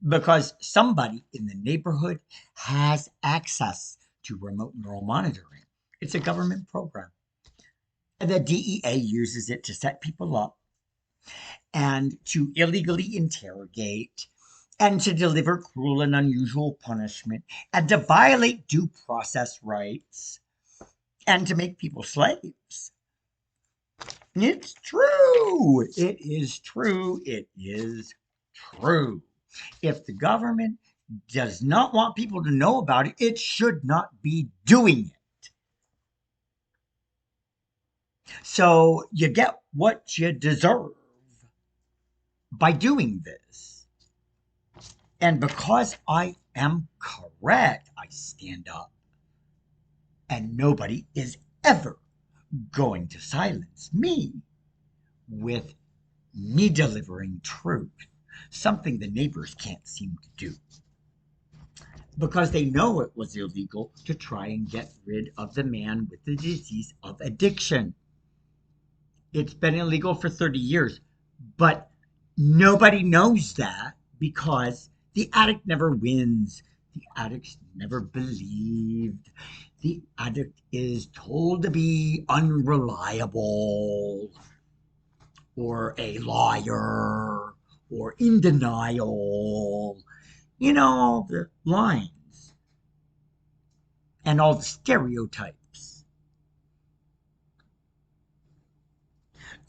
[SPEAKER 2] because somebody in the neighborhood has access to remote neural monitoring. It's a government program. The DEA uses it to set people up and to illegally interrogate and to deliver cruel and unusual punishment and to violate due process rights and to make people slaves. It's true. It is true. It is true. If the government does not want people to know about it, it should not be doing it. So you get what you deserve by doing this. And because I am correct, I stand up. And nobody is ever going to silence me with me delivering truth, something the neighbors can't seem to do. Because they know it was illegal to try and get rid of the man with the disease of addiction. It's been illegal for 30 years, but nobody knows that because the addict never wins. The addict's never believed. The addict is told to be unreliable or a liar or in denial. All the lines and all the stereotypes.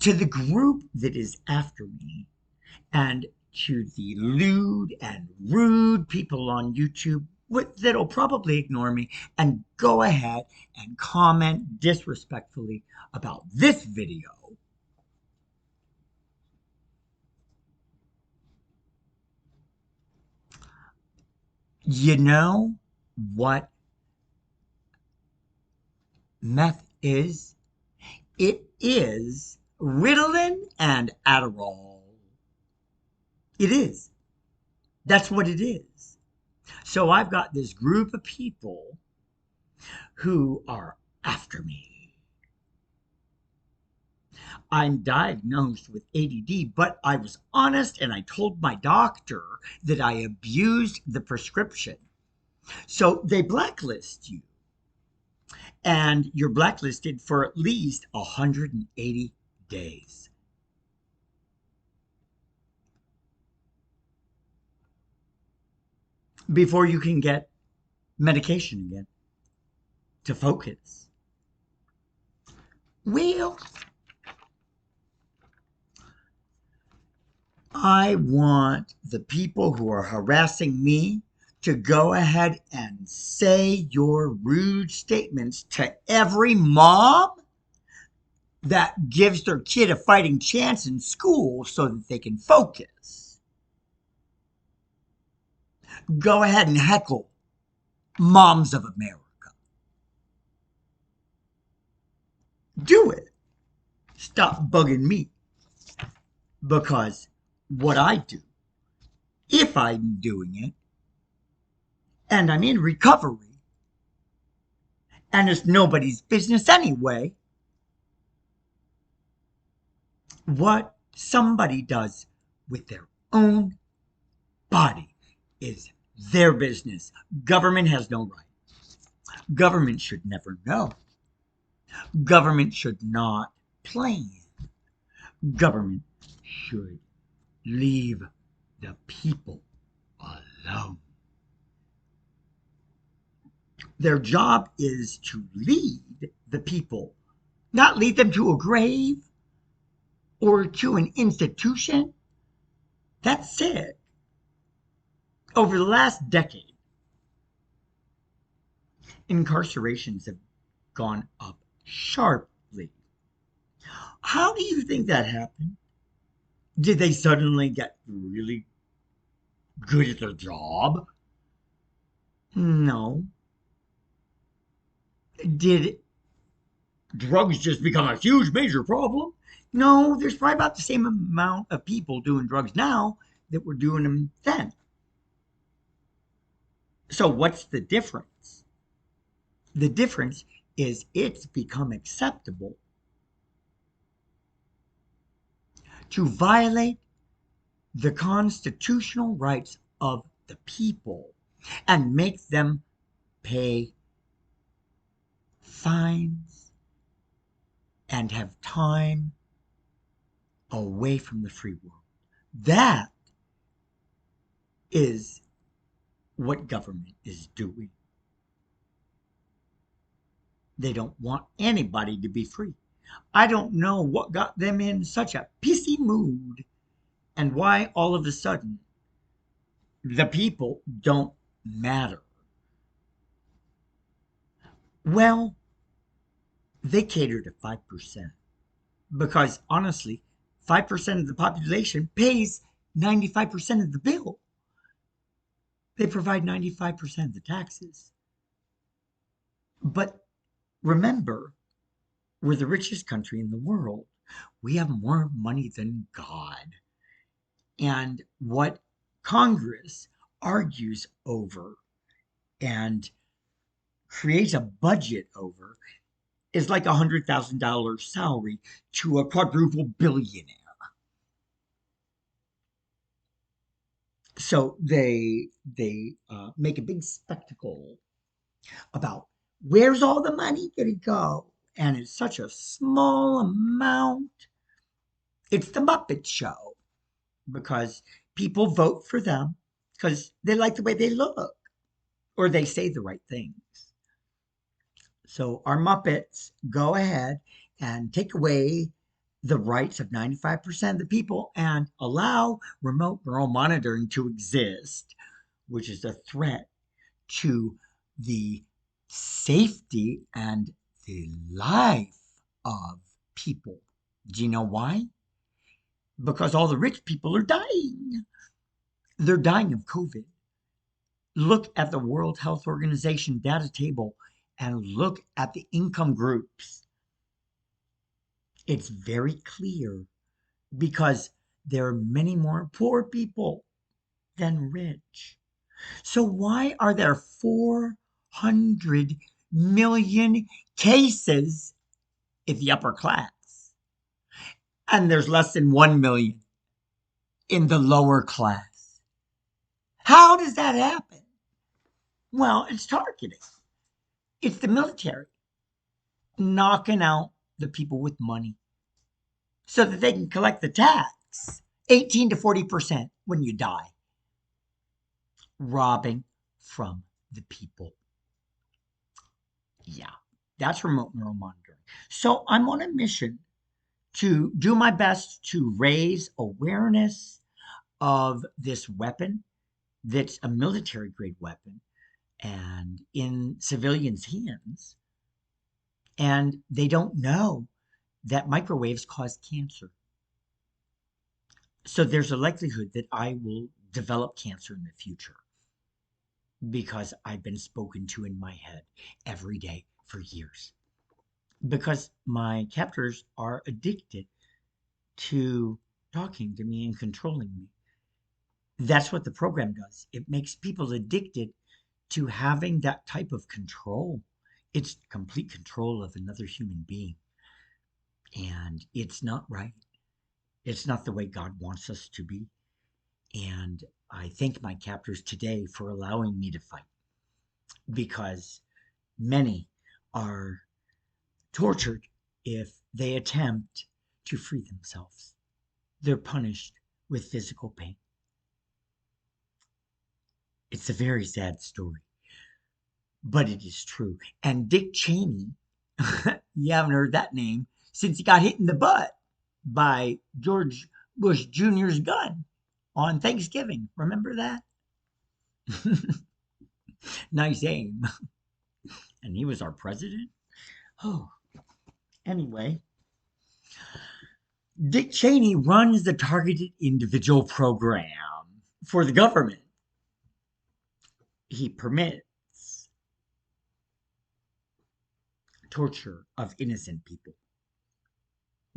[SPEAKER 2] To the group that is after me and to the lewd and rude people on YouTube that'll probably ignore me and go ahead and comment disrespectfully about this video. You know what meth is? It is Ritalin and Adderall. It is. That's what it is. So I've got this group of people who are after me. I'm diagnosed with ADD, but I was honest and I told my doctor that I abused the prescription. So they blacklist you. And you're blacklisted for at least 180 days. Before you can get medication again to focus. Well, I want the people who are harassing me to go ahead and say your rude statements to every mom that gives their kid a fighting chance in school so that they can focus. Go ahead and heckle Moms of America. do it. Stop bugging me. Because what I do, if I'm doing it, and I'm in recovery, and it's nobody's business anyway, what somebody does with their own body is their business. Government has no right. Government should never know. Government should not plan. Government should leave the people alone. Their job is to lead the people, not lead them to a grave or to an institution. That's it. Over the last decade, incarcerations have gone up sharply. How do you think that happened? Did they suddenly get really good at their job? No. Did drugs just become a huge major problem? No, there's probably about the same amount of people doing drugs now that were doing them then. So what's the difference? The difference is it's become acceptable to violate the constitutional rights of the people and make them pay fines and have time away from the free world. That is what government is doing. They don't want anybody to be free. I don't know what got them in such a pissy mood and why all of a sudden the people don't matter. Well, they cater to 5% because honestly, 5% of the population pays 95% of the bill. They provide 95% of the taxes. But remember, we're the richest country in the world. We have more money than God. And what Congress argues over and creates a budget over is like $100,000 salary to a quadruple billionaire. So they make a big spectacle about where's all the money going to go, and it's such a small amount. It's the Muppet Show because people vote for them because they like the way they look or they say the right things. So our Muppets go ahead and take away the rights of 95% of the people and allow remote neural monitoring to exist, which is a threat to the safety and the life of people. Do you know why? Because all the rich people are dying. They're dying of COVID. Look at the World Health Organization data table and look at the income groups. It's very clear because there are many more poor people than rich. So why are there 400 million cases in the upper class and there's less than 1 million in the lower class? How does that happen? Well, it's targeting. It's the military knocking out the people with money so that they can collect the tax 18 to 40% when you die, robbing from the people. Yeah, that's remote neural monitoring. So I'm on a mission to do my best to raise awareness of this weapon that's a military grade weapon and in civilians' hands. And they don't know that microwaves cause cancer. So there's a likelihood that I will develop cancer in the future because I've been spoken to in my head every day for years. because my captors are addicted to talking to me and controlling me. That's what the program does. It makes people addicted to having that type of control. It's complete control of another human being. And it's not right. It's not the way God wants us to be. And I thank my captors today for allowing me to fight, because many are tortured if they attempt to free themselves. They're punished with physical pain. It's a very sad story, but it is true. And Dick Cheney, you haven't heard that name since he got hit in the butt by George Bush Jr.'s gun on Thanksgiving. Remember that? Nice aim. And he was our president? Oh, anyway, Dick Cheney runs the Targeted Individual Program for the government. He permits torture of innocent people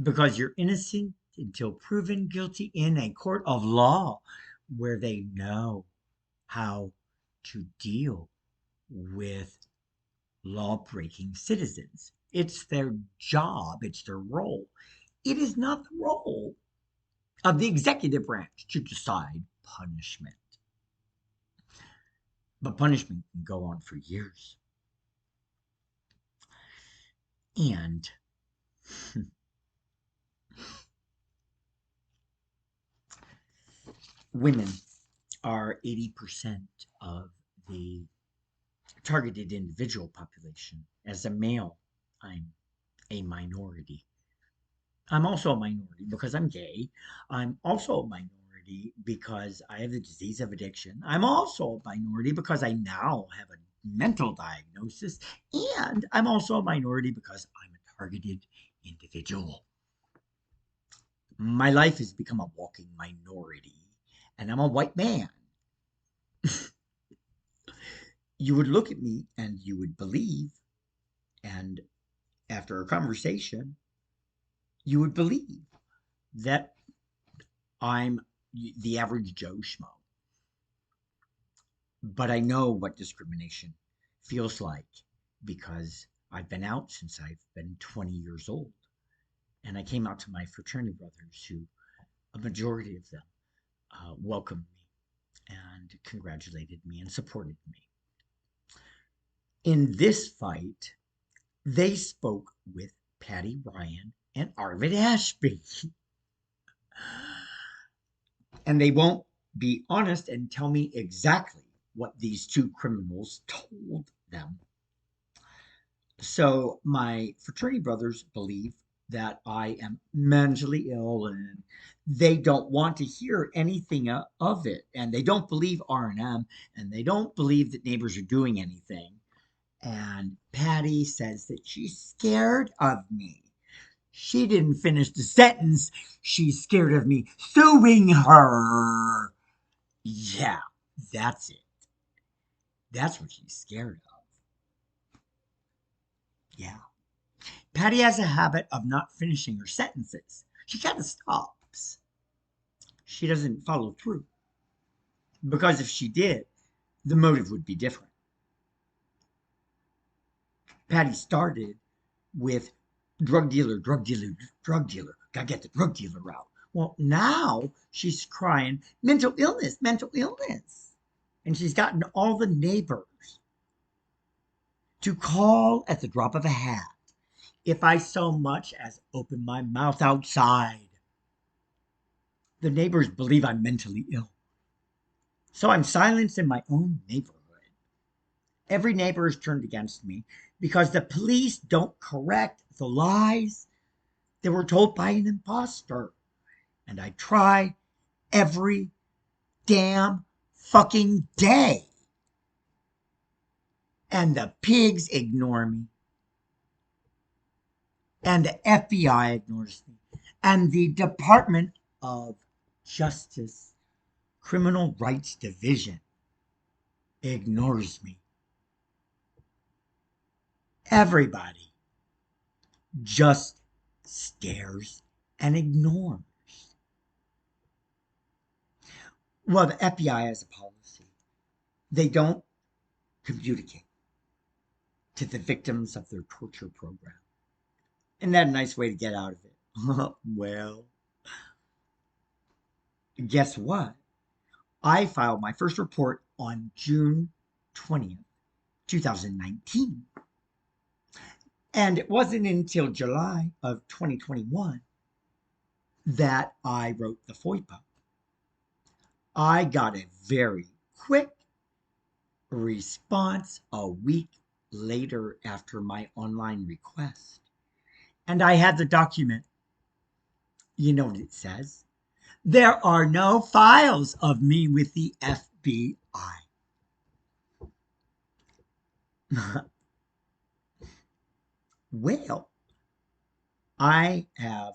[SPEAKER 2] because you're innocent until proven guilty in a court of law where they know how to deal with law-breaking citizens. It's their job, it's their role. It is not the role of the executive branch to decide punishment. But punishment can go on for years. And women are 80% of the targeted individual population. As a male, I'm a minority. I'm also a minority because I'm gay. I'm also a minority because I have the disease of addiction. I'm also a minority because I now have a mental diagnosis. And I'm also a minority because I'm a targeted individual. My life has become a walking minority, and I'm a white man. You would look at me and you would believe, and after a conversation, you would believe that I'm the average Joe Schmo. But I know what discrimination feels like because I've been out since I've been 20 years old. And I came out to my fraternity brothers, who, a majority of them, welcomed me and congratulated me and supported me. In this fight, they spoke with Patty Ryan and Arvid Ashby. And they won't be honest and tell me exactly what these two criminals told them. So my fraternity brothers believe that I am mentally ill, and they don't want to hear anything of it. And they don't believe R&M, and they don't believe that neighbors are doing anything. And Patty says that she's scared of me. She didn't finish the sentence. She's scared of me suing her. Yeah, that's it. That's what she's scared of. Yeah. Patty has a habit of not finishing her sentences. She kind of stops. She doesn't follow through. Because if she did, the motive would be different. Patty started with drug dealer, drug dealer, drug dealer. Gotta get the drug dealer out. Well, now she's crying mental illness, mental illness. And she's gotten all the neighbors to call at the drop of a hat if I so much as open my mouth outside. The neighbors believe I'm mentally ill. So I'm silenced in my own neighborhood. Every neighbor is turned against me because the police don't correct the lies they were told by an imposter. And I try every damn fucking day. And the pigs ignore me. And the FBI ignores me. And the Department of Justice Criminal Rights Division ignores me. Everybody just stares and ignores. Well, the FBI has a policy. They don't communicate to the victims of their torture program. Isn't that a nice way to get out of it? Well, guess what? I filed my first report on June 20th, 2019. And it wasn't until July of 2021 that I wrote the FOIPA. I got a very quick response a week later after my online request. And I had the document. You know what it says? There are no files of me with the FBI. Well, I have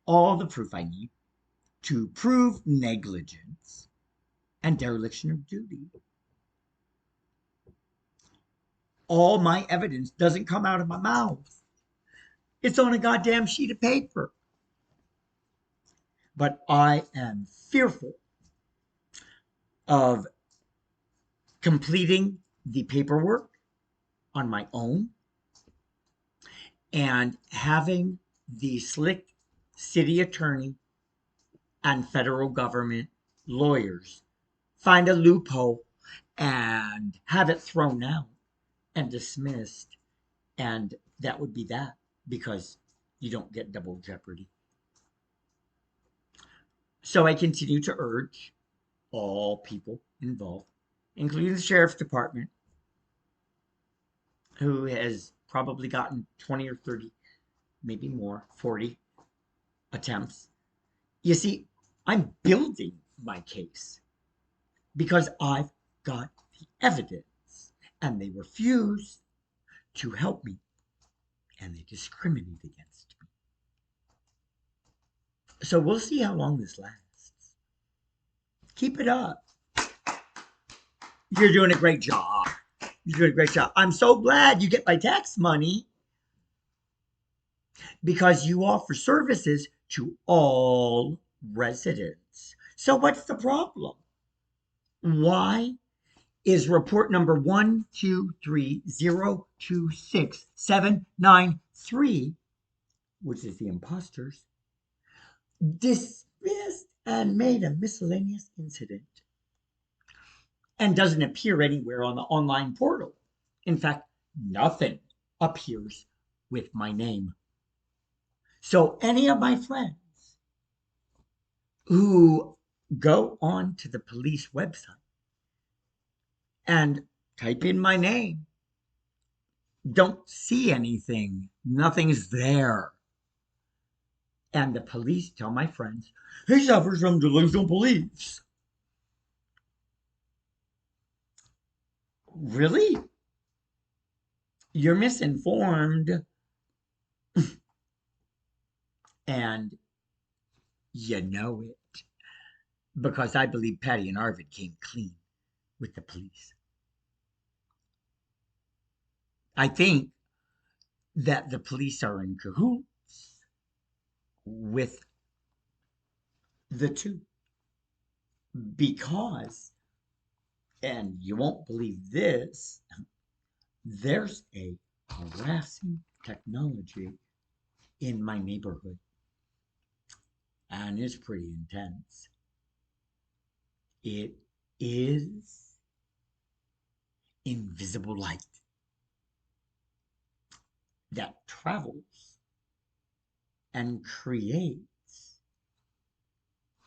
[SPEAKER 2] all the proof I need to prove negligence and dereliction of duty. All my evidence doesn't come out of my mouth. It's on a goddamn sheet of paper. But I am fearful of completing the paperwork on my own and having the slick city attorney and federal government lawyers find a loophole and have it thrown out and dismissed. And that would be that, because you don't get double jeopardy. So I continue to urge all people involved, including the sheriff's department, who has probably gotten 20 or 30, maybe more, 40 attempts. You see, I'm building my case because I've got the evidence, and they refuse to help me, and they discriminate against me. So we'll see how long this lasts. Keep it up. You're doing a great job. You're doing a great job. I'm so glad you get my tax money because you offer services to all residents. So what's the problem? Why is report number 123026793, which is the imposters, dismissed and made a miscellaneous incident and doesn't appear anywhere on the online portal? In fact, nothing appears with my name. So any of my friends who go on to the police website and type in my name don't see anything. Nothing's there. And the police tell my friends, he suffers from delusional beliefs. Really? You're misinformed. And you know it. Because I believe Patty and Arvid came clean with the police. I think that the police are in cahoots with the two. Because, and you won't believe this, there's a harassing technology in my neighborhood. And it's pretty intense. It is invisible light that travels and creates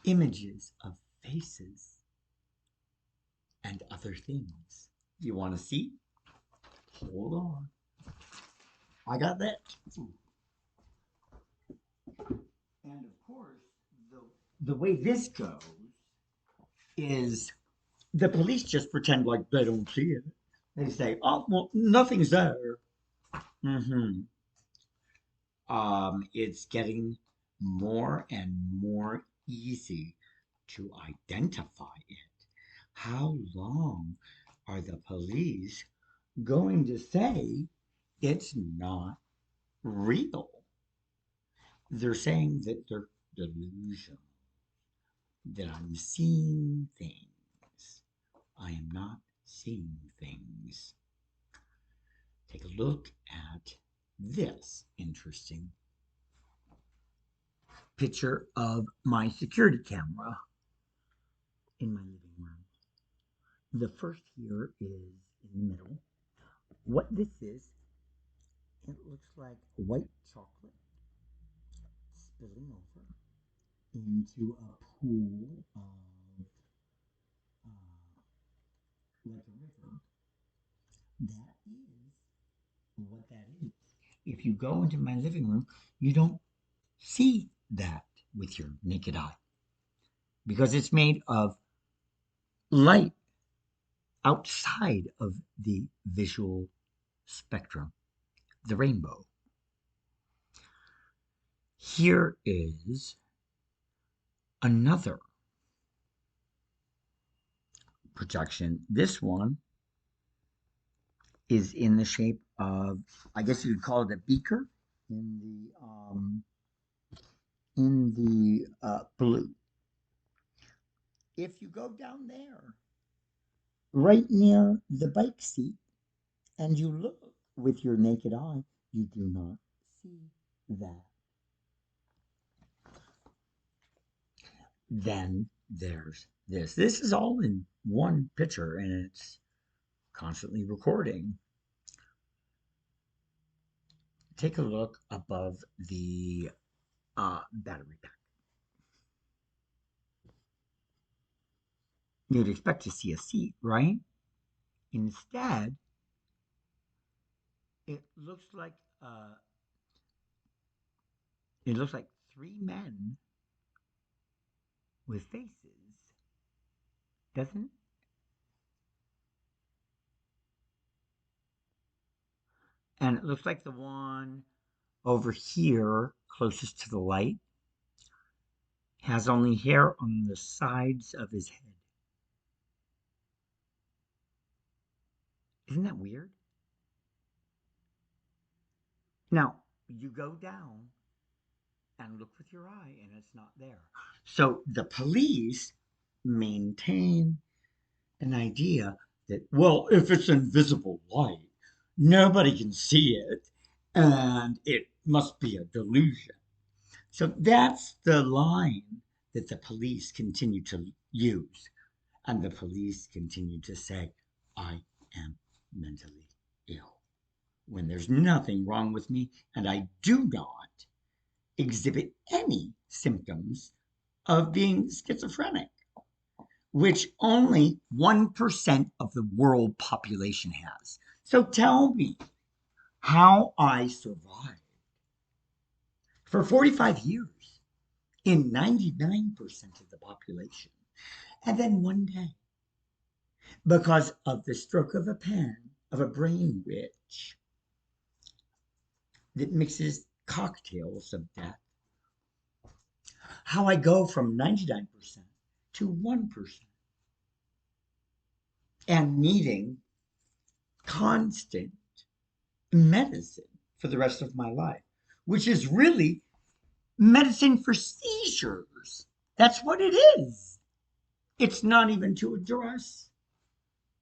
[SPEAKER 2] images of faces and other things. You want to see? Hold on. I got that. And of course, the way this goes is the police just pretend like they don't see it. They say, oh, well, nothing's there. Mm-hmm. It's getting more and more easy to identify it. How long are the police going to say it's not real? they're saying that they're delusional, that I'm seeing things. I am not seeing things. Take a look at this interesting picture of my security camera in my living room. The first here is in the middle. What this is, it looks like white chocolate spilling over into a pool of like a river. That is what that is. If you go into my living room, you don't see that with your naked eye because it's made of light outside of the visual spectrum, the rainbow. Here is another projection. This one is in the shape of, I guess you'd call it a beaker in the blue. If you go down there, right near the bike seat, and you look with your naked eye, you do not see that. Then there's this. This is all in one picture, and it's constantly recording. Take a look above the battery pack. You'd expect to see a seat, right? Instead, it looks like uh, it looks like three men with faces, doesn't it? And it looks like the one over here, closest to the light, has only hair on the sides of his head. Isn't that weird? Now, you go down and look with your eye, and it's not there. So the police maintain an idea that, well, if it's invisible light, nobody can see it, and it must be a delusion. So that's the line that the police continue to use. And the police continue to say, I am mentally ill, when there's nothing wrong with me, and I do not exhibit any symptoms of being schizophrenic, which only 1% of the world population has. So tell me how I survived for 45 years in 99% of the population. And then one day, because of the stroke of a pen of a brain witch that mixes cocktails of death, how I go from 99% to 1% and needing constant medicine for the rest of my life, which is really medicine for seizures. That's what it is. It's not even to address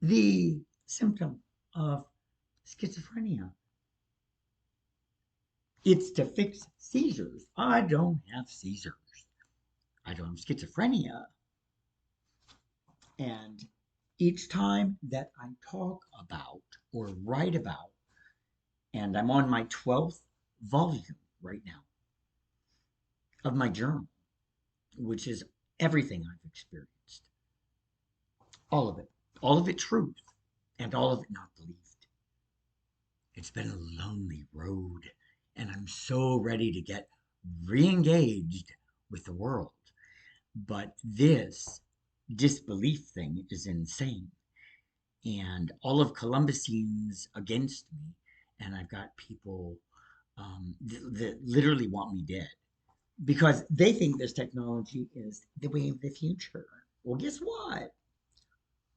[SPEAKER 2] the symptom of schizophrenia. It's to fix seizures. I don't have seizures. I don't have schizophrenia. And each time that I talk about or write about, and I'm on my 12th volume right now of my journal, which is everything I've experienced. All of it truth, and all of it not believed. It's been a lonely road, and I'm so ready to get re engaged with the world. But this disbelief thing is insane. And all of Columbus seems against me. And I've got people that literally want me dead because they think this technology is the way of the future. Well, guess what?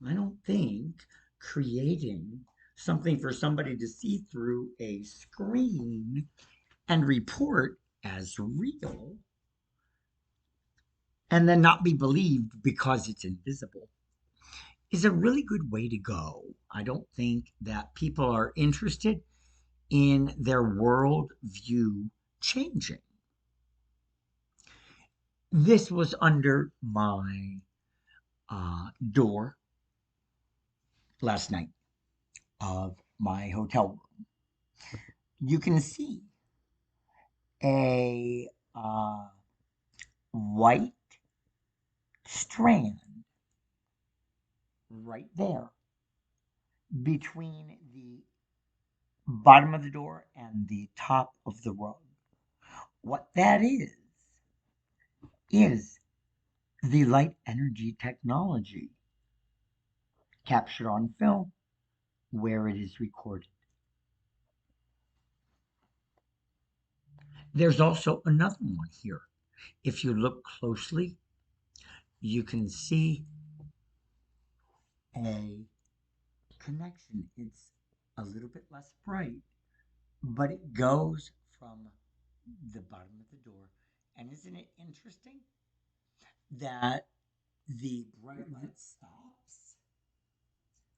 [SPEAKER 2] I don't think creating something for somebody to see through a screen and report as real and then not be believed because it's invisible is a really good way to go. I don't think that people are interested in their world view changing. This was under my door last night of my hotel room. You can see a white strand right there between the bottom of the door and the top of the rug. What that is the light energy technology captured on film where it is recorded. There's also another one here. If you look closely, you can see a connection. It's a little bit less bright, but it goes from the bottom of the door. And isn't it interesting that the bright light stops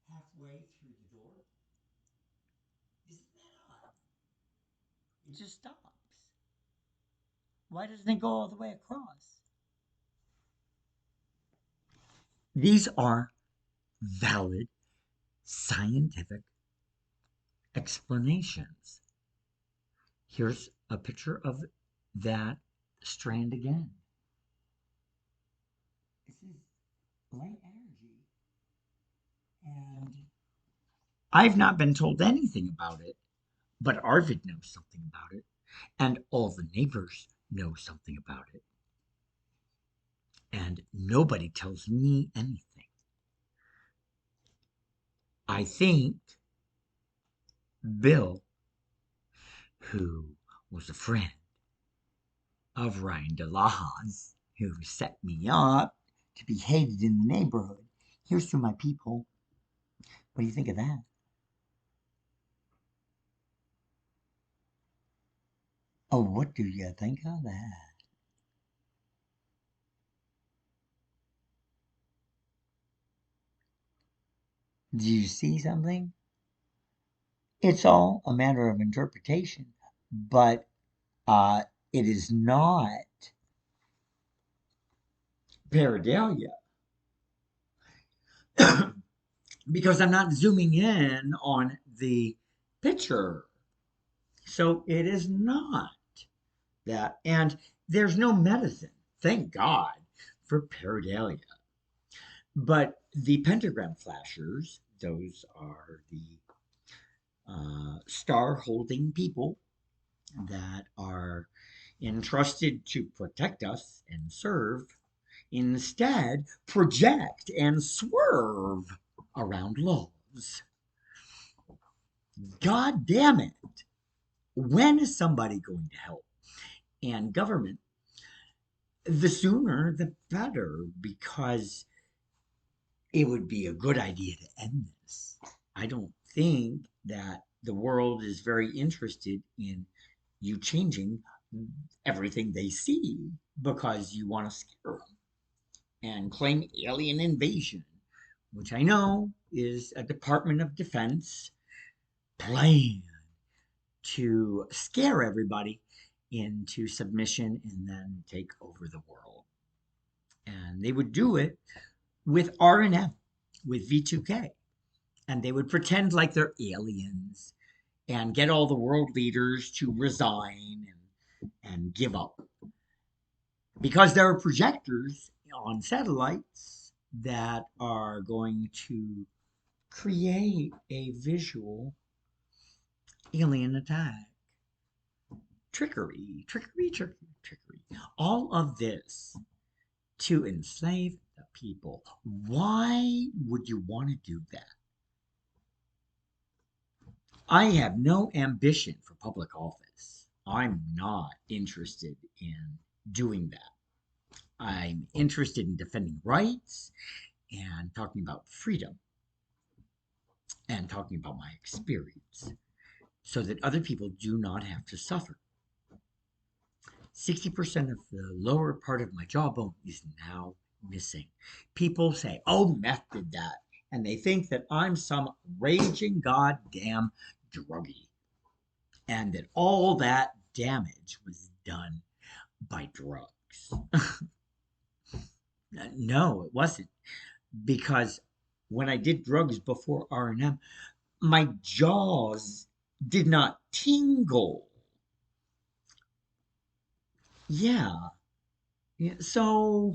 [SPEAKER 2] halfway through the door? Isn't that odd? It just stops. Why doesn't it go all the way across? These are valid scientific explanations. Here's a picture of that strand again. This is light energy. And I've not been told anything about it, but Arvid knows something about it. And all the neighbors know something about it. And nobody tells me anything. I think Bill, who was a friend of Ryan DeLaha's, who set me up to be hated in the neighborhood, here's to my people. What do you think of that? Oh, what do you think of that? Do you see something? It's all a matter of interpretation, but it is not pareidolia because I'm not zooming in on the picture. So it is not that. And there's no medicine, thank God, for pareidolia. But the pentagram flashers, those are the star holding people that are entrusted to protect us and serve, instead project and swerve around laws. God damn it. When is somebody going to help? And government, the sooner the better, because it would be a good idea to end this. I don't think that the world is very interested in you changing everything they see because you want to scare them and claim alien invasion, which I know is a Department of Defense plan to scare everybody into submission and then take over the world. And they would do it with R&M, with V2K. And they would pretend like they're aliens and get all the world leaders to resign and give up. Because there are projectors on satellites that are going to create a visual alien attack. Trickery, trickery, trickery, trickery. All of this to enslave the people. Why would you want to do that? I have no ambition for public office. I'm not interested in doing that. I'm interested in defending rights and talking about freedom and talking about my experience so that other people do not have to suffer. 60% of the lower part of my jawbone is now missing. People say, oh, meth did that. And they think that I'm some raging goddamn druggie. And that all that damage was done by drugs. No, it wasn't. Because when I did drugs before R&M, my jaws did not tingle. Yeah. So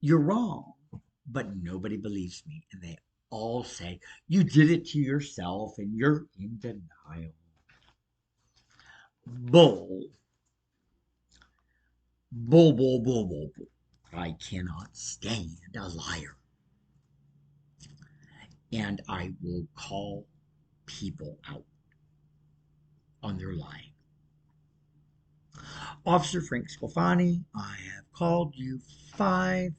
[SPEAKER 2] you're wrong, but nobody believes me. And they all say, you did it to yourself and you're in denial. Bull. Bull, bull, bull, bull, bull. I cannot stand a liar. And I will call people out on their lying. Officer Frank Scalfani, I have called you 5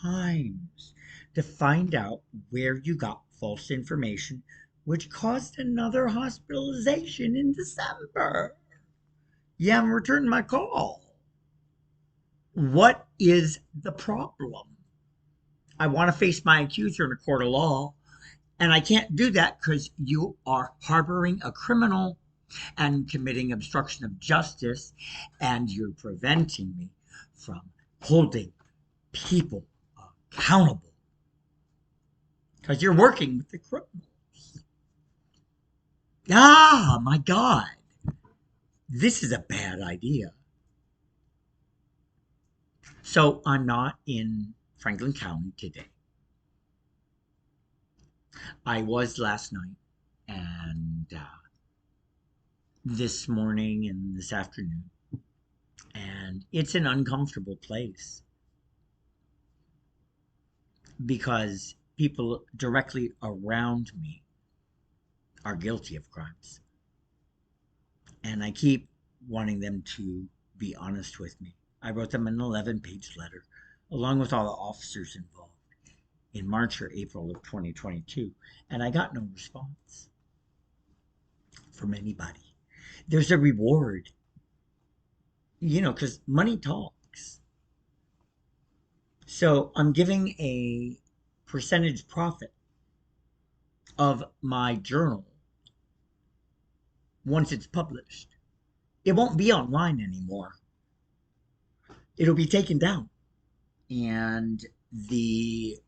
[SPEAKER 2] times to find out where you got false information, which caused another hospitalization in December. You haven't returned my call. What is the problem? I want to face my accuser in a court of law, and I can't do that because you are harboring a criminal and committing obstruction of justice, and you're preventing me from holding people accountable because you're working with the criminals. Ah, my God. This is a bad idea. So I'm not in Franklin County today. I was last night and this morning and this afternoon. And it's an uncomfortable place because people directly around me are guilty of crimes. And I keep wanting them to be honest with me. I wrote them an 11-page letter, along with all the officers involved, in March or April of 2022, and I got no response from anybody. There's a reward, because money talks. So I'm giving a percentage profit of my journal once it's published. It won't be online anymore. It'll be taken down. And the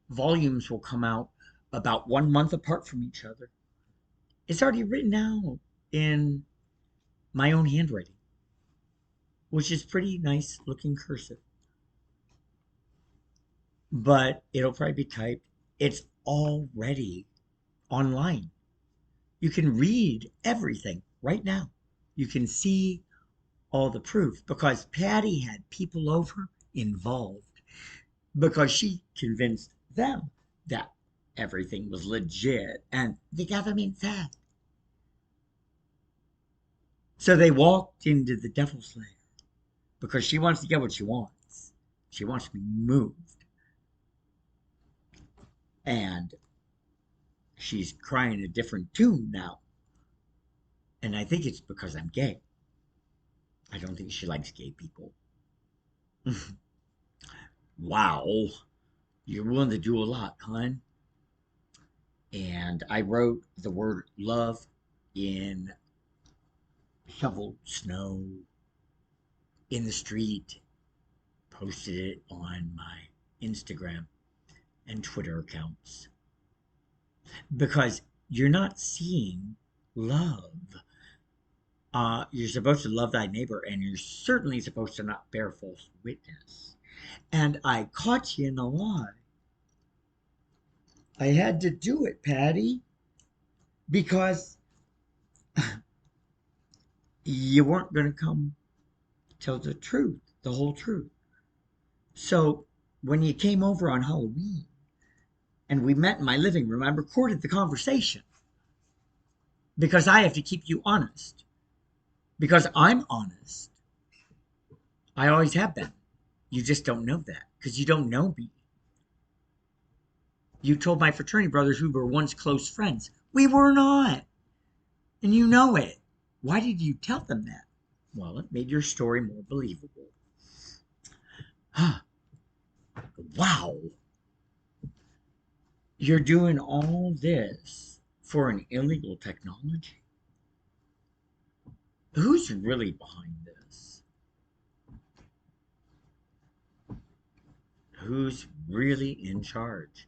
[SPEAKER 2] volumes will come out about 1 month apart from each other. It's already written out in my own handwriting, which is pretty nice looking cursive. But it'll probably be typed. It's already online. You can read everything right now. You can see all the proof because Patty had people over involved because she convinced them that everything was legit and the government said. So they walked into the devil's lair because she wants to get what she wants. She wants to be moved. And she's crying a different tune now. And I think it's because I'm gay. I don't think she likes gay people. Wow. You're willing to do a lot, hon. And I wrote the word love in shoveled snow in the street, posted it on my Instagram and Twitter accounts. Because you're not seeing love. You're supposed to love thy neighbor, and you're certainly supposed to not bear false witness. And I caught you in a lie. I had to do it, Patty, because you weren't going to come tell the truth, the whole truth. So when you came over on Halloween and we met in my living room, I recorded the conversation because I have to keep you honest. Because I'm honest. I always have been. You just don't know that because you don't know me. You told my fraternity brothers we were once close friends. We were not. And you know it. Why did you tell them that? Well, it made your story more believable. Wow. You're doing all this for an illegal technology? Who's really behind this? Who's really in charge?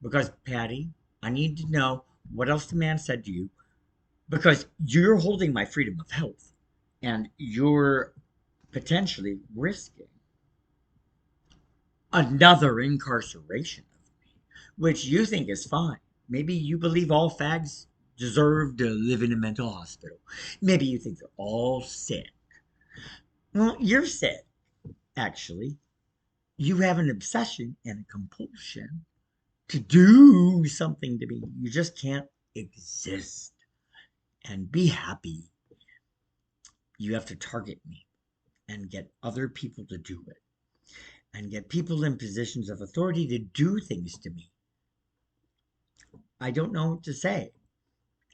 [SPEAKER 2] Because, Patty, I need to know what else the man said to you, because you're holding my freedom of health and you're potentially risking another incarceration of me, which you think is fine. Maybe you believe all fags deserve to live in a mental hospital. Maybe you think they're all sick. Well, you're sick, actually. You have an obsession and a compulsion to do something to me. You just can't exist and be happy. You have to target me and get other people to do it and get people in positions of authority to do things to me. I don't know what to say.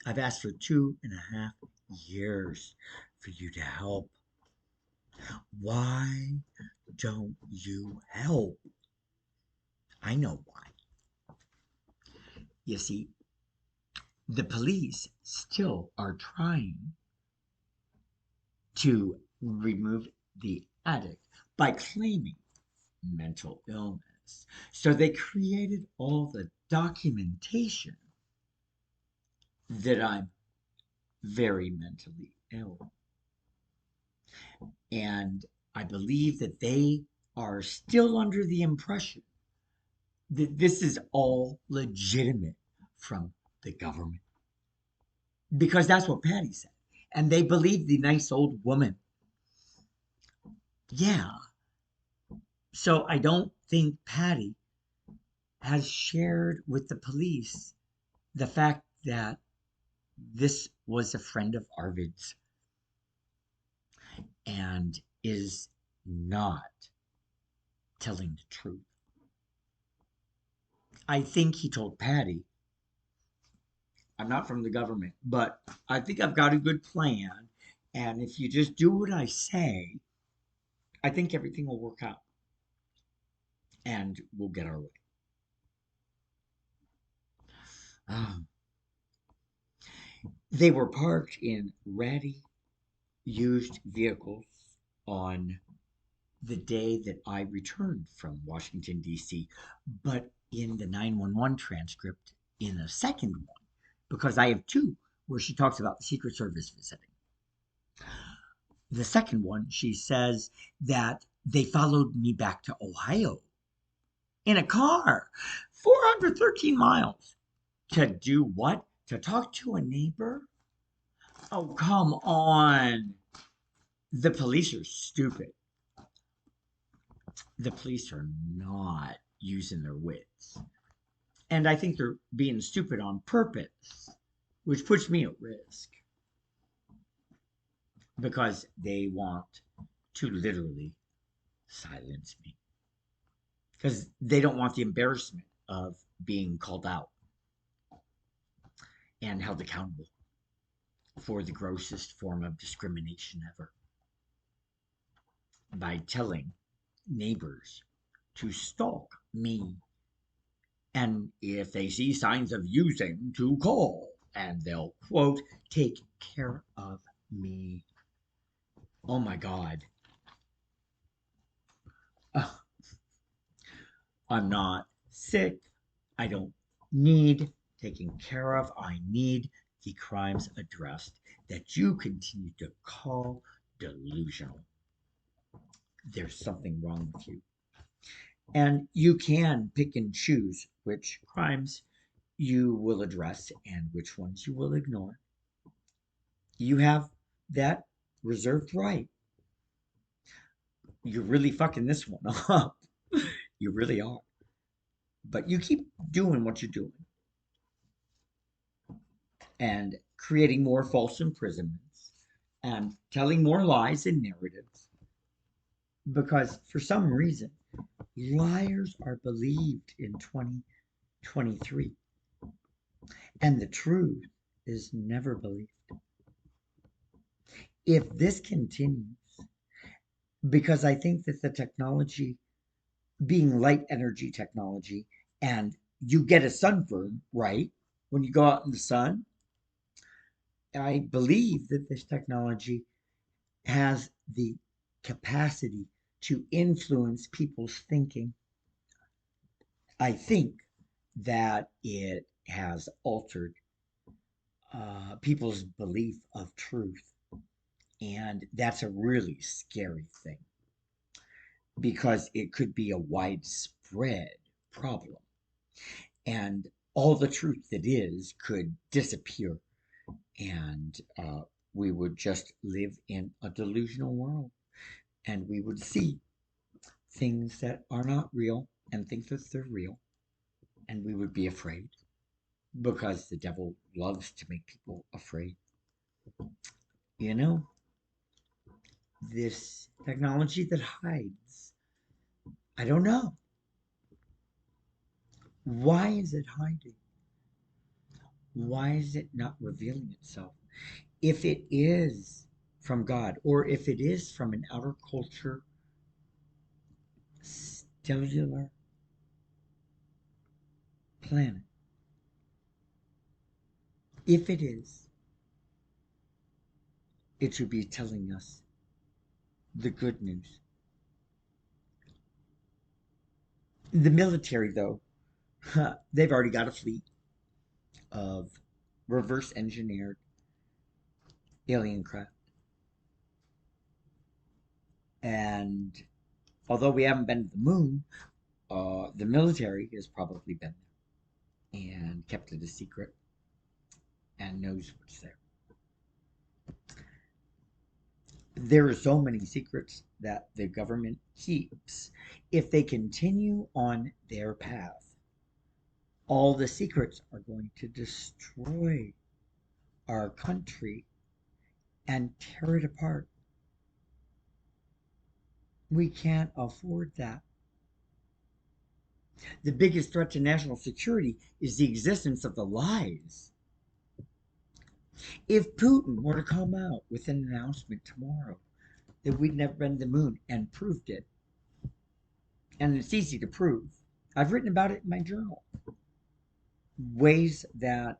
[SPEAKER 2] I've asked for 2.5 years for you to help. Why don't you help? I know why. You see, the police still are trying to remove the addict by claiming mental illness. So they created all the documentation that I'm very mentally ill. And I believe that they are still under the impression that this is all legitimate from the government. Because that's what Patty said. And they believe the nice old woman. Yeah. So I don't think Patty has shared with the police the fact that this was a friend of Arvid's and is not telling the truth. I think he told Patty, I'm not from the government, but I think I've got a good plan. And if you just do what I say, I think everything will work out and we'll get our way. Um, they were parked in ratty used vehicles on the day that I returned from Washington, D.C., but in the 911 transcript, in a second one, because I have two where she talks about the Secret Service visiting. The second one, she says that they followed me back to Ohio in a car, 413 miles. To do what? To talk to a neighbor? Oh, come on. The police are stupid. The police are not using their wits. And I think they're being stupid on purpose, which puts me at risk because they want to literally silence me because they don't want the embarrassment of being called out and held accountable for the grossest form of discrimination ever by telling neighbors to stalk me. And if they see signs of using, to call, and they'll, quote, take care of me. Oh my God. I'm not sick. I don't need taken care of. I need the crimes addressed that you continue to call delusional. There's something wrong with you. And you can pick and choose which crimes you will address and which ones you will ignore. You have that reserved right. You're really fucking this one up. You really are. But you keep doing what you're doing and creating more false imprisonments and telling more lies and narratives because for some reason liars are believed in 2023 and the truth is never believed. If this continues, because I think that the technology, being light energy technology, and you get a sunburn, right? When you go out in the sun, I believe that this technology has the capacity to influence people's thinking. I think that it has altered people's belief of truth. And that's a really scary thing because it could be a widespread problem. And all the truth that is could disappear. And we would just live in a delusional world. And we would see things that are not real and think that they're real. And we would be afraid because the devil loves to make people afraid. You know, this technology that hides, I don't know. Why is it hiding? Why is it not revealing itself? If it is from God, or if it is from an outer culture, stellar planet, if it is, it should be telling us the good news. The military, though, they've already got a fleet of reverse engineered alien craft. And although we haven't been to the moon, the military has probably been there and kept it a secret and knows what's there. There are so many secrets that the government keeps. If they continue on their path, all the secrets are going to destroy our country and tear it apart. We can't afford that. The biggest threat to national security is the existence of the lies. If Putin were to come out with an announcement tomorrow that we'd never been to the moon and proved it, and it's easy to prove, I've written about it in my journal, ways that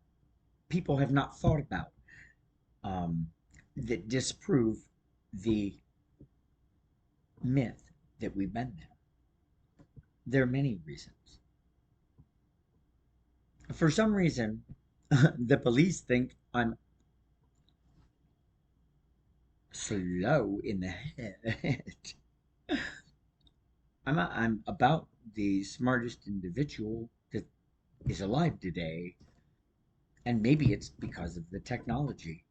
[SPEAKER 2] people have not thought about that disprove the myth that we've been there. There are many reasons. For some reason, the police think I'm slow in the head. I'm about the smartest individual that is alive today, and maybe it's because of the technology.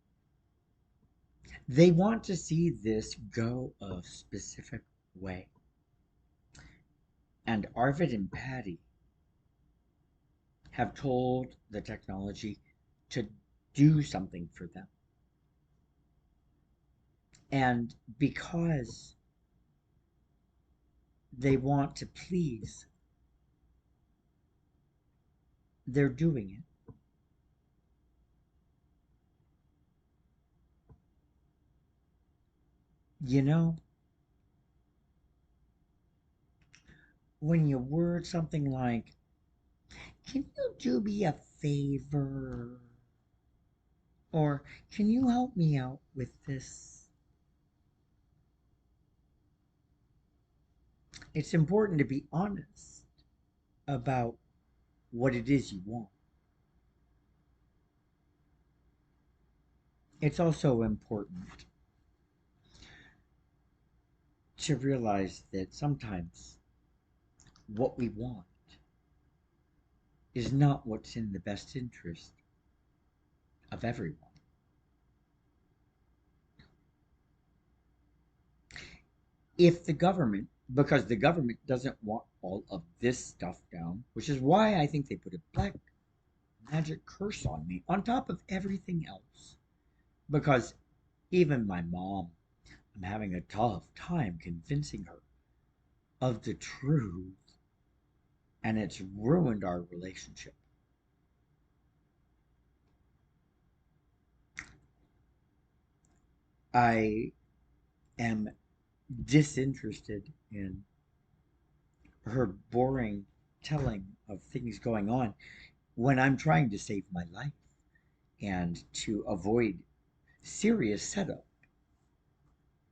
[SPEAKER 2] They want to see this go a specific way. And Arvid and Patty have told the technology to do something for them. And because they want to please, they're doing it. You know, when you word something like, can you do me a favor? Or can you help me out with this? It's important to be honest about what it is you want. It's also important to realize that sometimes what we want is not what's in the best interest of everyone. If the government, because the government doesn't want all of this stuff down, which is why I think they put a black magic curse on me on top of everything else. Because even my mom, I'm having a tough time convincing her of the truth, and it's ruined our relationship. I am disinterested in her boring telling of things going on when I'm trying to save my life and to avoid serious setup.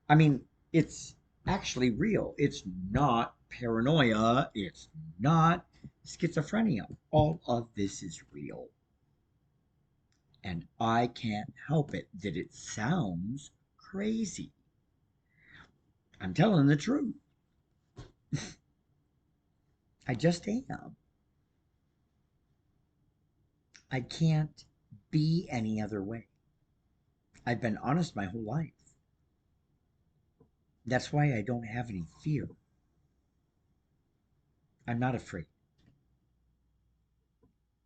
[SPEAKER 2] I mean, it's actually real. It's not paranoia. It's not schizophrenia. All of this is real. And I can't help it that it sounds crazy. I'm telling the truth. I just am. I can't be any other way. I've been honest my whole life. That's why I don't have any fear. I'm not afraid.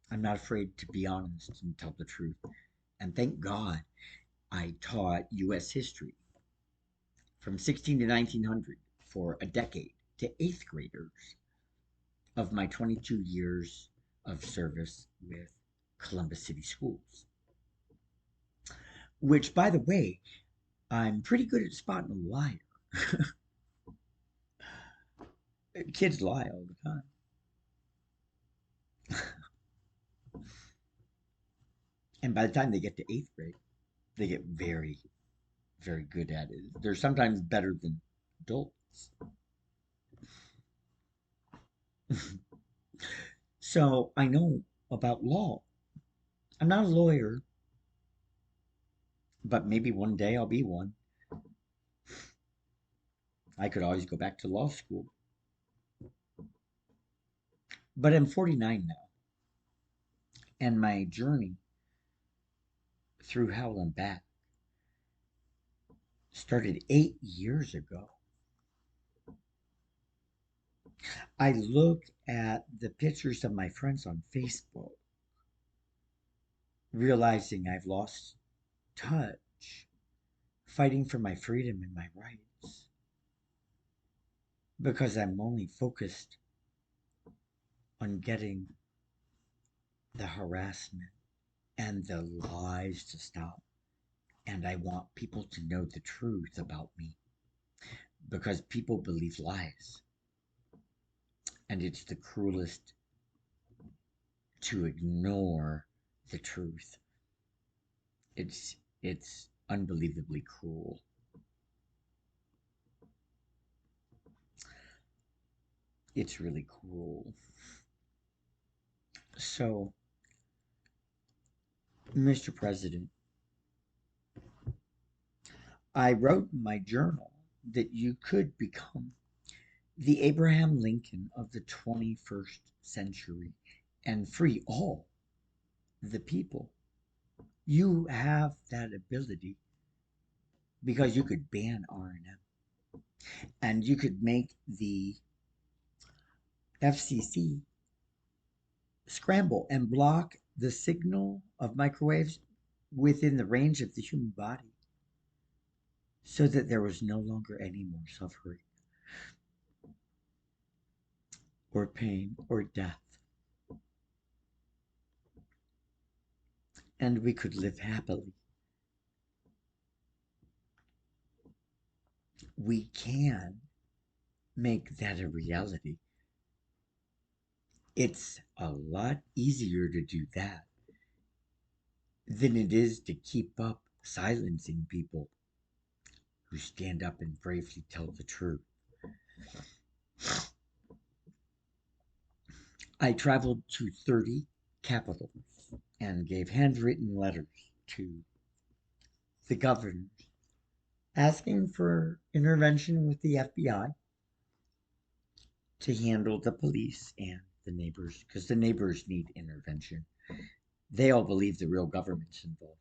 [SPEAKER 2] I'm not afraid to be honest and tell the truth. And thank God I taught U.S. history from 16 to 1900 for a decade to eighth graders of my 22 years of service with Columbus City Schools. Which, by the way, I'm pretty good at spotting a liar. Kids lie all the time. And by the time they get to eighth grade, they get very, very good at it. They're sometimes better than adults. So I know about law. I'm not a lawyer, but maybe one day I'll be one. I could always go back to law school. But I'm 49 now, and my journey through hell and back started 8 years ago. I look at the pictures of my friends on Facebook, realizing I've lost touch, fighting for my freedom and my rights, because I'm only focused on getting the harassment and the lies to stop. And I want people to know the truth about me because people believe lies. And it's the cruelest to ignore the truth. It's unbelievably cruel. It's really cruel. So, Mr. President, I wrote in my journal that you could become the Abraham Lincoln of the 21st century and free all the people. You have that ability because you could ban R&M and you could make the FCC scramble and block the signal of microwaves within the range of the human body so that there was no longer any more suffering or pain or death. And we could live happily. We can make that a reality. It's a lot easier to do that than it is to keep up silencing people who stand up and bravely tell the truth. I traveled to 30 capitals and gave handwritten letters to the governors asking for intervention with the FBI to handle the police and the neighbors because the neighbors need intervention. They all believe the real government's involved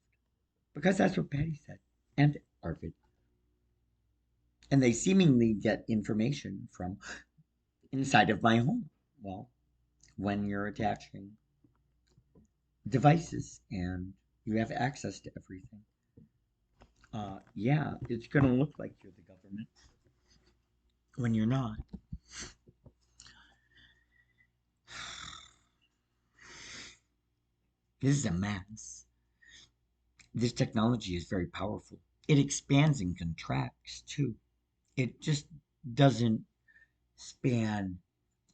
[SPEAKER 2] because that's what Patty said and Arvid. And they seemingly get information from inside of my home. Well, when you're attaching devices and you have access to everything, yeah, it's going to look like you're the government when you're not. This is a mess. This technology is very powerful. it expands and contracts too. It just doesn't span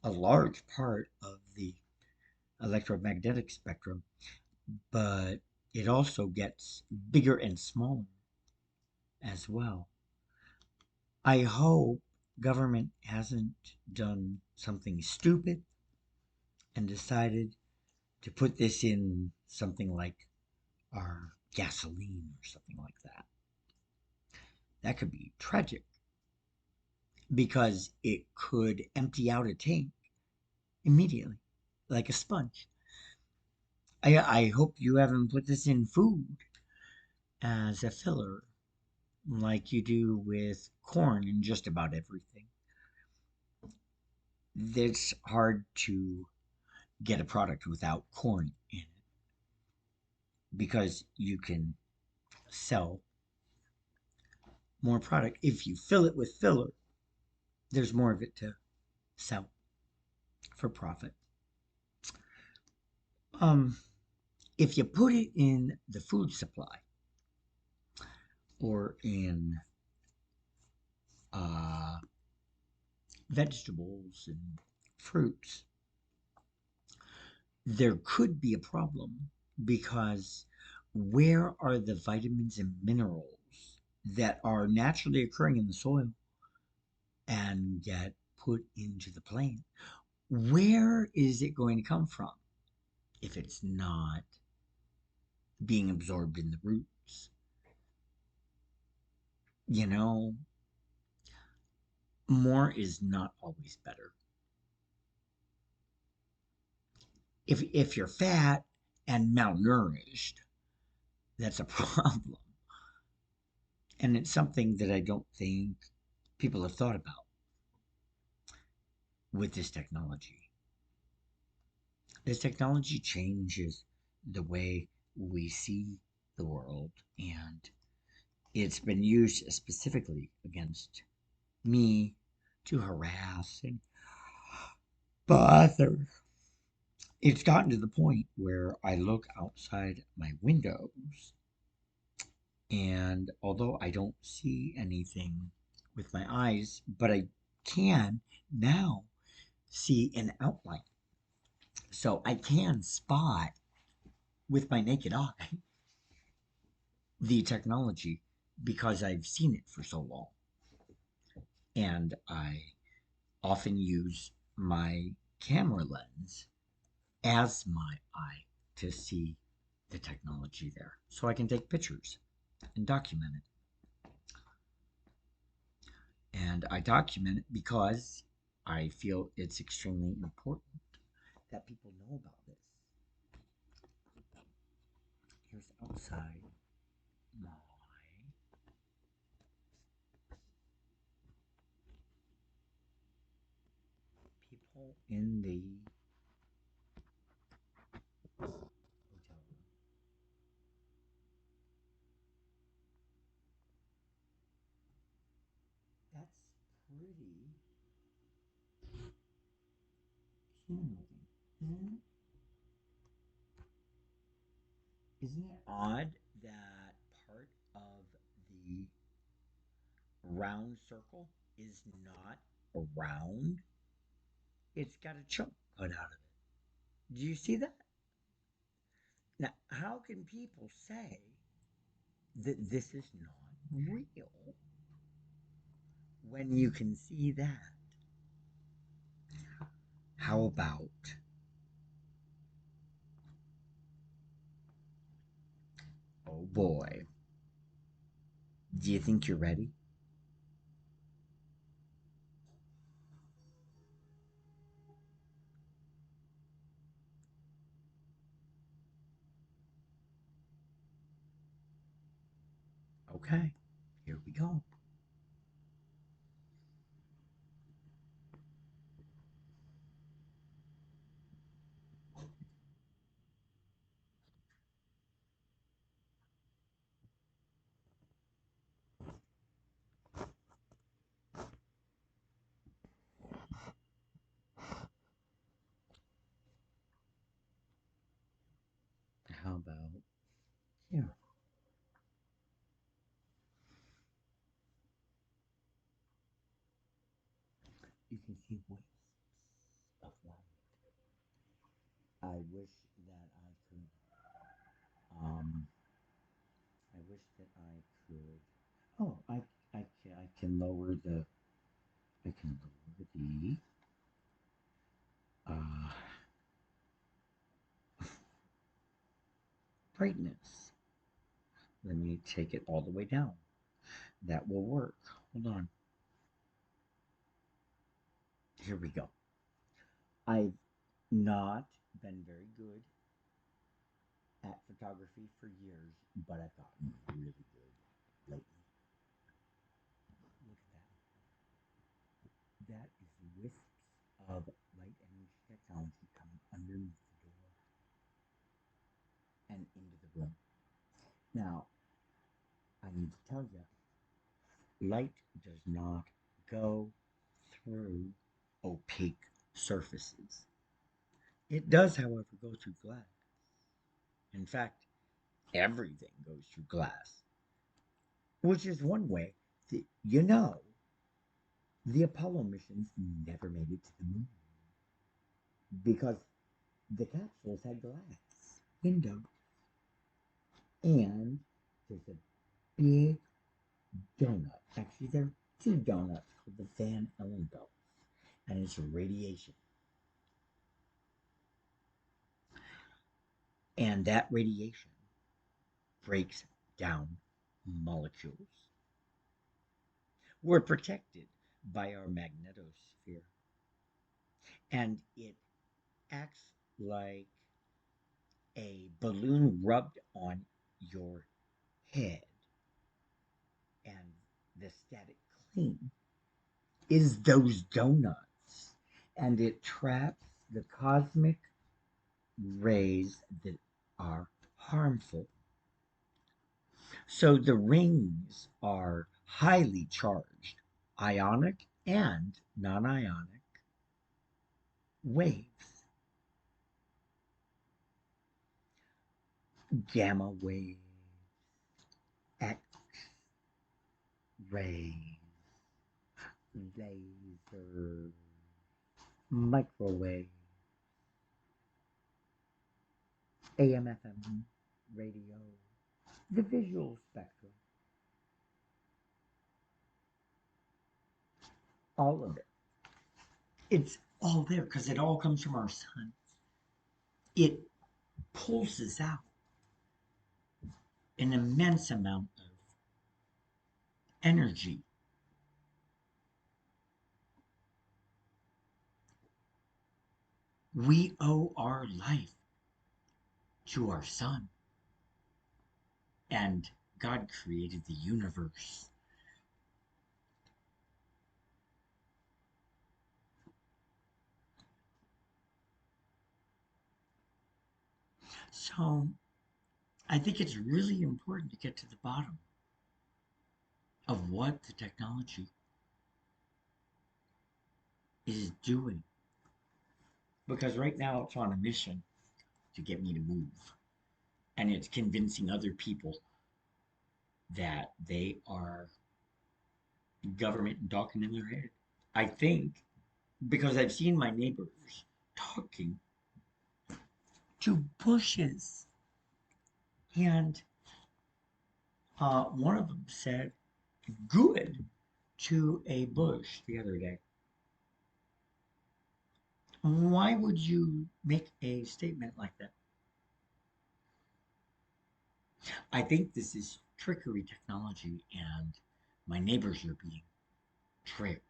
[SPEAKER 2] a large part of the electromagnetic spectrum, but it also gets bigger and smaller as well. I hope government hasn't done something stupid and decided to put this in something like our gasoline or something like that. That could be tragic because it could empty out a tank immediately, like a sponge. I hope you haven't put this in food as a filler, like you do with corn and just about everything. It's hard to get a product without corn in it because you can sell more product. If you fill it with filler, there's more of it to sell for profit. Um, if you put it in the food supply or in uh, vegetables and fruits, there could be a problem because where are the vitamins and minerals that are naturally occurring in the soil and get put into the plant? Where is it going to come from if it's not being absorbed in the roots? You know, more is not always better. If you're fat and malnourished, that's a problem. And it's something that I don't think people have thought about with this technology. This technology changes the way we see the world, and it's been used specifically against me to harass and bother. It's gotten to the point where I look outside my windows, and although I don't see anything with my eyes, but I can now see an outline. So I can spot with my naked eye the technology because I've seen it for so long. And I often use my camera lens as my eye to see the technology there so I can take pictures and document it. And I document it because I feel it's extremely important that people know about this. Here's outside my people in the hotel room. That's pretty human looking, isn't it? Isn't it odd that part of the round circle is not round? It's got a chunk cut out of it. Do you see that? Now, how can people say that this is not real when you can see that? How about, oh boy, do you think you're ready? Okay, here we go. How about here?
[SPEAKER 1] wisps of light. I wish that I could. Um, I wish that I could. Oh, I can lower the. I can lower the. Uh, brightness. Let me take it all the way down. That will work. Hold on. Here we go. I've not been very good at photography for years, but I've gotten really good lately. Look at that. That is wisps of light energy technology coming underneath the door and into the room. Now, I need to tell you, light does not go through opaque surfaces. It does, however, go through glass. In fact, everything goes through glass, which is one way that the Apollo missions never made it to the moon because the capsules had glass windows. And there's a big donut. Actually, there are two donuts called the Van Allen belts, and it's radiation. And that radiation breaks down molecules. We're protected by our magnetosphere, and it acts like a balloon rubbed on your head, and the static cling is those donuts, and it traps the cosmic rays that are harmful. So the rings are highly charged, ionic and non ionic waves, gamma waves, X rays, lasers, microwave, AM, FM, radio, the visual spectrum, all of it. It's all there because it all comes from our sun. It pulses out an immense amount of energy. We owe our life to our sun, and God created the universe. So I think it's really important to get to the bottom of what the technology is doing. Because right now it's on a mission to get me to move. And it's convincing other people that they are government and talking in their head. I think because I've seen my neighbors talking to bushes. And one of them said, good to a bush the other day. Why would you make a statement like that? I think this is trickery technology, and my neighbors are being tricked.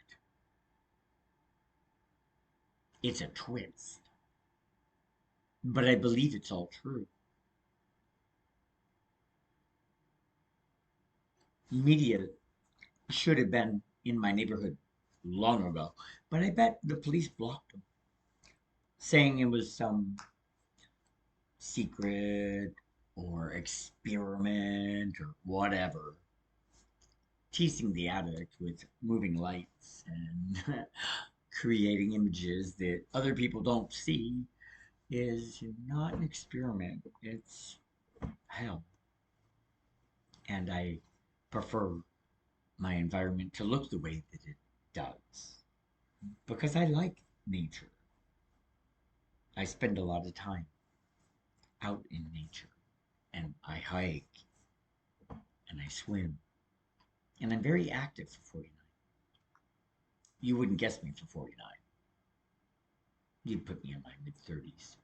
[SPEAKER 1] It's a twist, but I believe it's all true. Media should have been in my neighborhood long ago, but I bet the police blocked them, saying it was some secret or experiment or whatever, teasing the addict with moving lights and creating images that other people don't see is not an experiment. It's hell. And I prefer my environment to look the way that it does.
[SPEAKER 2] because I like nature. I spend a lot of time out in nature, and I hike and I swim, and I'm very active for 49. You wouldn't guess me for 49. You'd put me in my mid 30s.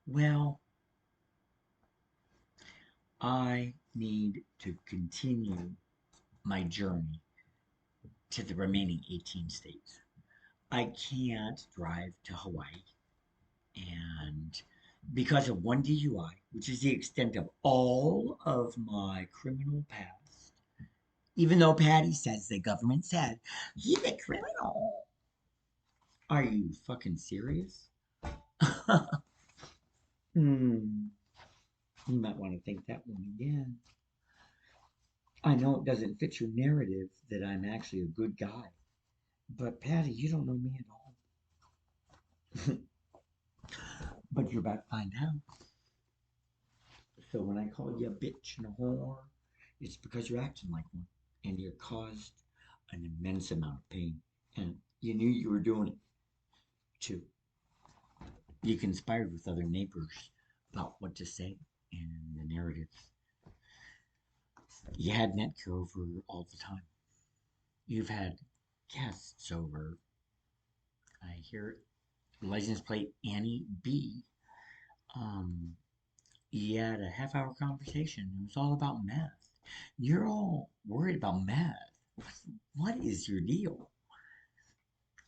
[SPEAKER 2] Well, I need to continue my journey to the remaining 18 states. I can't drive to Hawaii, and because of one DUI, which is the extent of all of my criminal past, even though Patty says the government said he's a criminal. Are you fucking serious? Hmm. You might want to think that one again. I know it doesn't fit your narrative that I'm actually a good guy, but Patty, you don't know me at all. But you're about to find out. So when I call you a bitch and a whore, it's because you're acting like one, and you caused an immense amount of pain, and you knew you were doing it too. You conspired with other neighbors about what to say in the narratives. You had Netcare over all the time. You've had guests over. I hear license plate Annie B. Um, you had a half-hour conversation. It was all about meth. You're all worried about meth. What is your deal?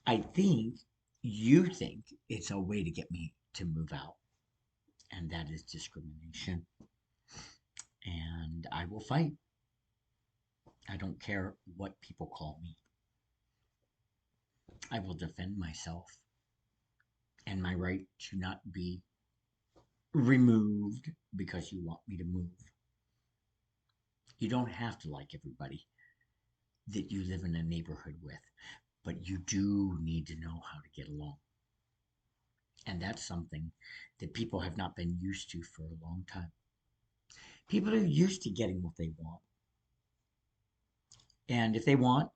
[SPEAKER 2] I think you think it's a way to get me to move out, and that is discrimination. And I will fight. I don't care what people call me. I will defend myself and my right to not be removed because you want me to move. You don't have to like everybody that you live in a neighborhood with, but you do need to know how to get along. And that's something that people have not been used to for a long time. People are used to getting what they want. And if they want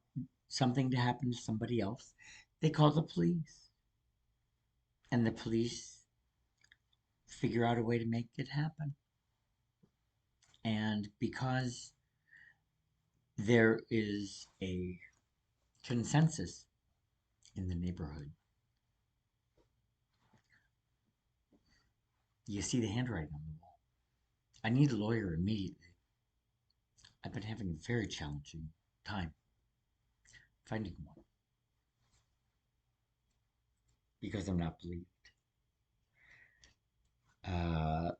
[SPEAKER 2] something to happen to somebody else, they call the police. And the police figure out a way to make it happen. And because there is a consensus in the neighborhood, you see the handwriting on the wall. I need a lawyer immediately. I've been having a very challenging time finding one because I'm not believed.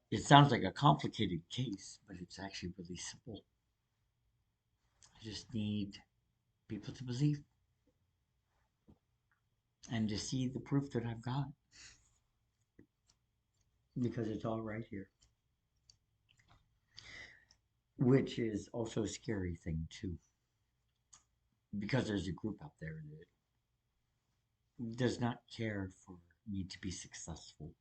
[SPEAKER 2] It sounds like a complicated case, but it's actually really simple. I just need people to believe and to see the proof that I've got because it's all right here. Which is also a scary thing, too, because there's a group out there that does not care for me to be successful.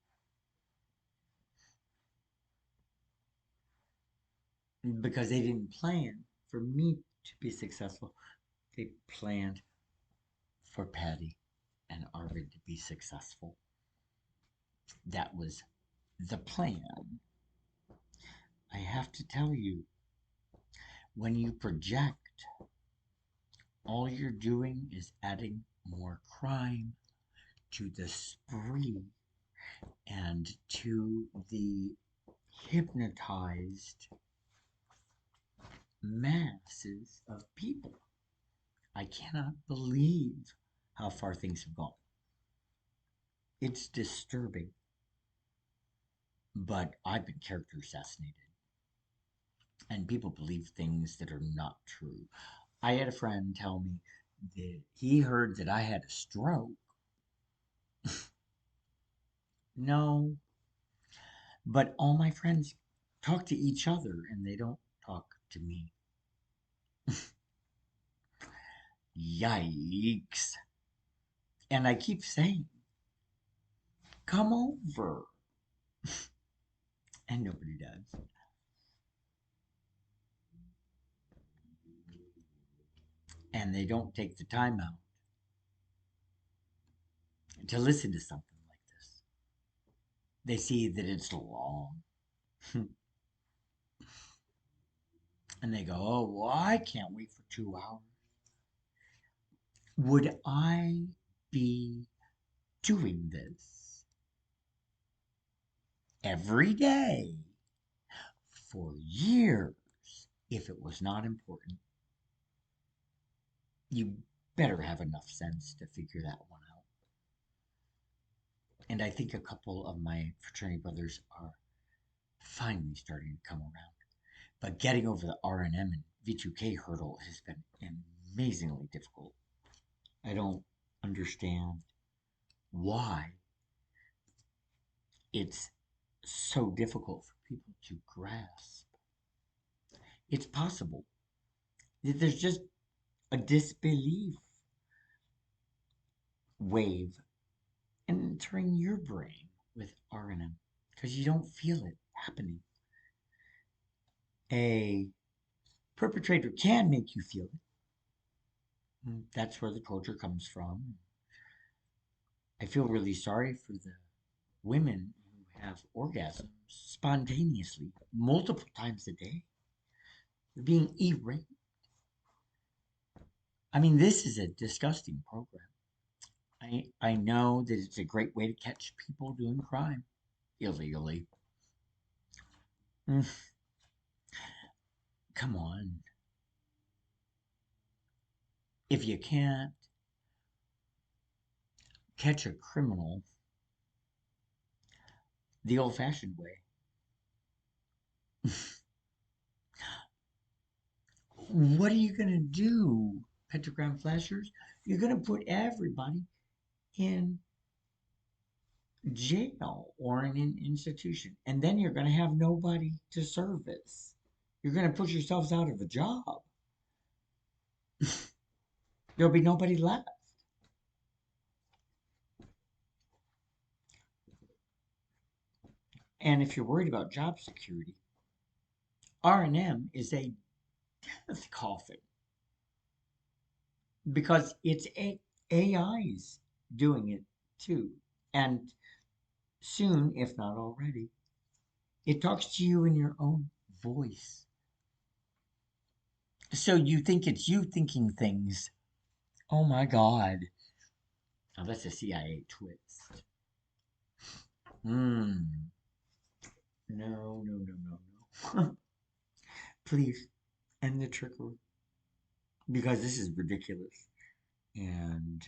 [SPEAKER 2] Because they didn't plan for me to be successful, they planned for Patty and Arvid to be successful. That was the plan. I have to tell you, when you project, all you're doing is adding more crime to the spree and to the hypnotized masses of people. I cannot believe how far things have gone. It's disturbing, but I've been character assassinated, and people believe things that are not true. I had a friend tell me that he heard that I had a stroke. No, but all my friends talk to each other and they don't talk to me. Yikes. And I keep saying, come over. And nobody does. and they don't take the time out to listen to something like this. They see that it's long. And they go, oh, well, I can't wait for 2 hours. Would I be doing this every day for years if it was not important? You better have enough sense to figure that one out. And I think a couple of my fraternity brothers are finally starting to come around. But getting over the RNM and V2K hurdle has been amazingly difficult. I don't understand why it's so difficult for people to grasp. It's possible that there's just a disbelief wave entering your brain with RNM because you don't feel it happening. A perpetrator can make you feel it. That's where the torture comes from. I feel really sorry for the women who have orgasms spontaneously multiple times a day. They're being raped. I mean, this is a disgusting program. I know that it's a great way to catch people doing crime illegally. Come on. If you can't catch a criminal the old fashioned way, what are you going to do, pentagram flashers? You're going to put everybody in jail or in an institution, and then you're going to have nobody to service. You're going to put yourselves out of a job. There'll be nobody left. And if you're worried about job security, RNM is a death coffin because it's AI's doing it too. And soon, if not already, it talks to you in your own voice. So you think it's you thinking things. Oh my God. Now that's a CIA twist. No, no, no, no, no. Please end the trickery. Because this is ridiculous. And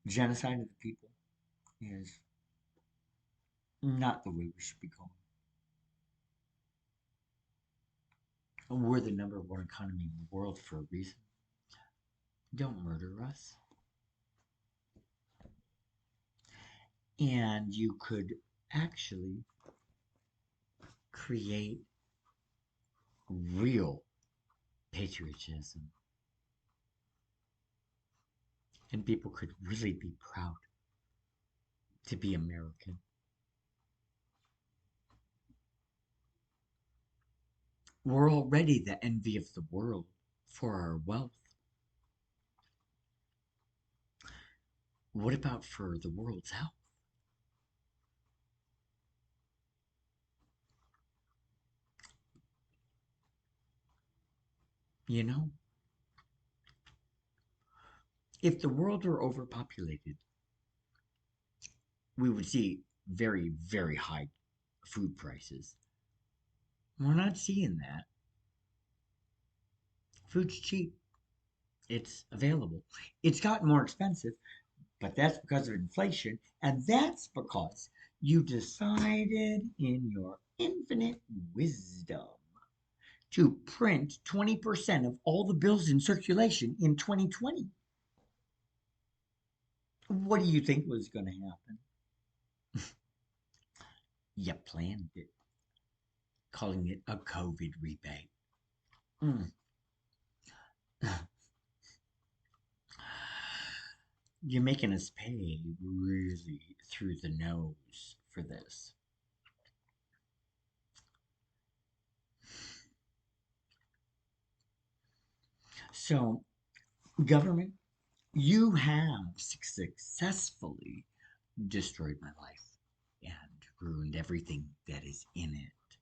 [SPEAKER 2] genocide of the people is not the way we should be going. We're the #1 economy in the world for a reason. Don't murder us. And you could actually create real patriotism. And people could really be proud to be American. We're already the envy of the world for our wealth. What about for the world's health? You know, if the world were overpopulated, we would see very, very high food prices. We're not seeing that. Food's cheap. It's available. It's gotten more expensive, but that's because of inflation, and that's because you decided in your infinite wisdom to print 20% of all the bills in circulation in 2020. What do you think was going to happen? You planned it, calling it a COVID rebate. You're making us pay really through the nose for this. So Government, you have successfully destroyed my life and ruined everything that is in it.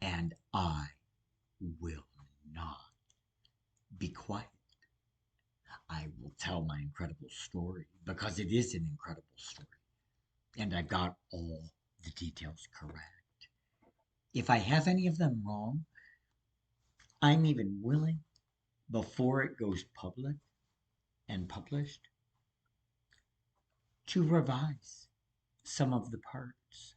[SPEAKER 2] And I will not be quiet. I will tell my incredible story because it is an incredible story. And I got all the details correct. If I have any of them wrong, I'm even willing, before it goes public and published, to revise some of the parts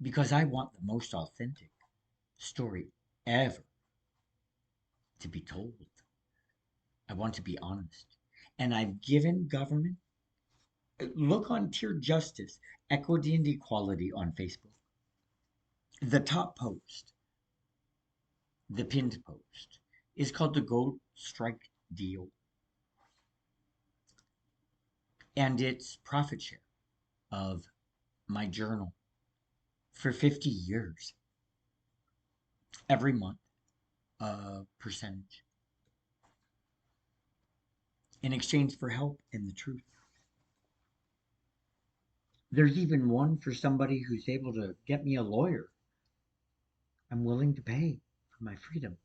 [SPEAKER 2] because I want the most authentic story ever to be told. I want to be honest. And I've given government, look on Tier Justice, Equity and Equality on Facebook. The top post, the pinned post, is called the Gold Strike Deal. And it's profit share of my journal for 50 years. Every month, a percentage in exchange for help in the truth. There's even one for somebody who's able to get me a lawyer. I'm willing to pay for my freedom.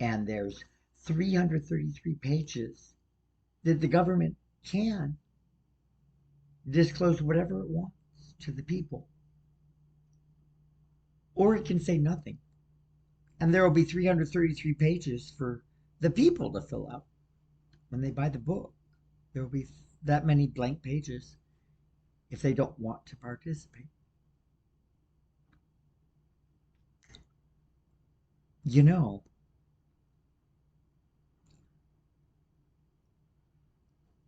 [SPEAKER 2] And there's 333 pages that the government can disclose whatever it wants to the people. Or it can say nothing. And there will be 333 pages for the people to fill out when they buy the book. There will be that many blank pages if they don't want to participate. You know,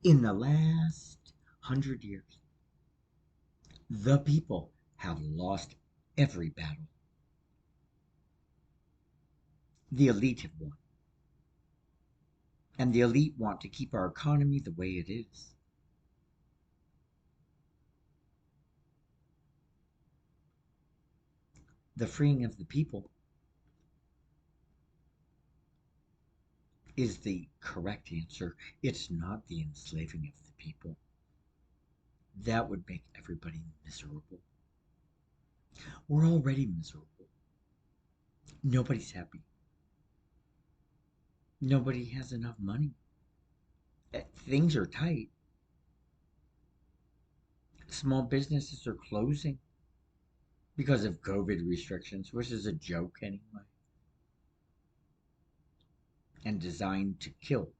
[SPEAKER 2] in the last 100 years, the people have lost every battle. The elite have won. And the elite want to keep our economy the way it is. The freeing of the people is the correct answer. It's not the enslaving of the people. That would make everybody miserable. We're already miserable. Nobody's happy. Nobody has enough money. Things are tight. Small businesses are closing because of COVID restrictions, which is a joke anyway, and designed to kill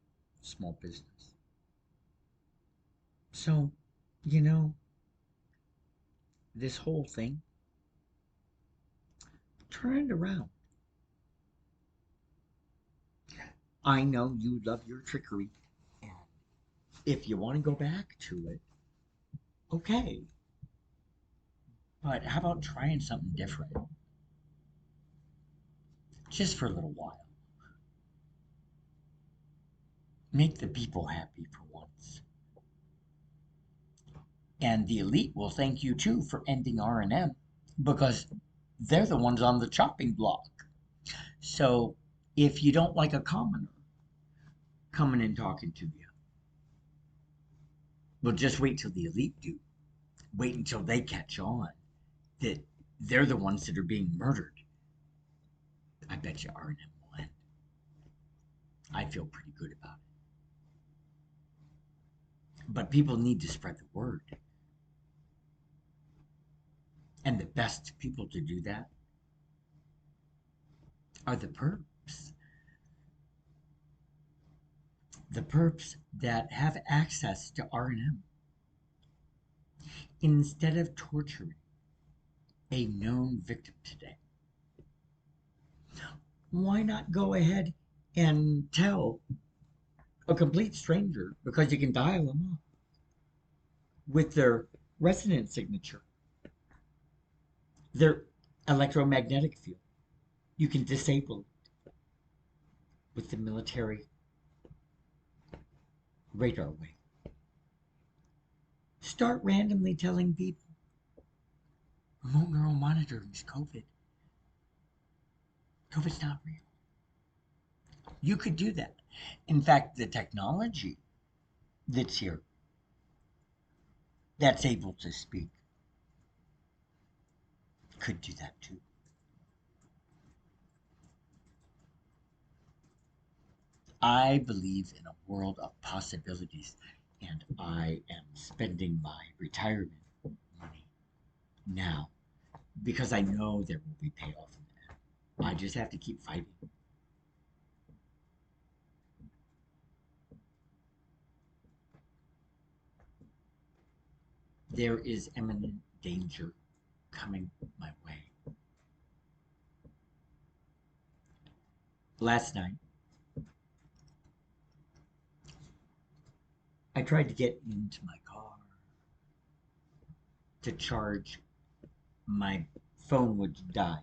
[SPEAKER 2] small business. So, you know, this whole thing, turn it around. I know you love your trickery, and if you want to go back to it, okay. But how about trying something different? Just for a little while. Make the people happy for once. And the elite will thank you too for ending R&M because they're the ones on the chopping block. So if you don't like a commoner coming and talking to you, well, just wait till the elite do. Wait until they catch on that they're the ones that are being murdered. I bet you R&M will end. I feel pretty good about it. But people need to spread the word. And the best people to do that are the perps. The perps that have access to R&M. Instead of torturing a known victim today, why not go ahead and tell a complete stranger, because you can dial them up with their resident signature, their electromagnetic field. You can disable it with the military radar wave. Start randomly telling people remote neural monitoring is COVID. COVID's not real. You could do that. In fact, the technology that's here, that's able to speak, could do that too. I believe in a world of possibilities, and I am spending my retirement money now because I know there will be payoff in that. I just have to keep fighting. There is imminent danger coming my way. Last night, I tried to get into my car to charge my phone, which died,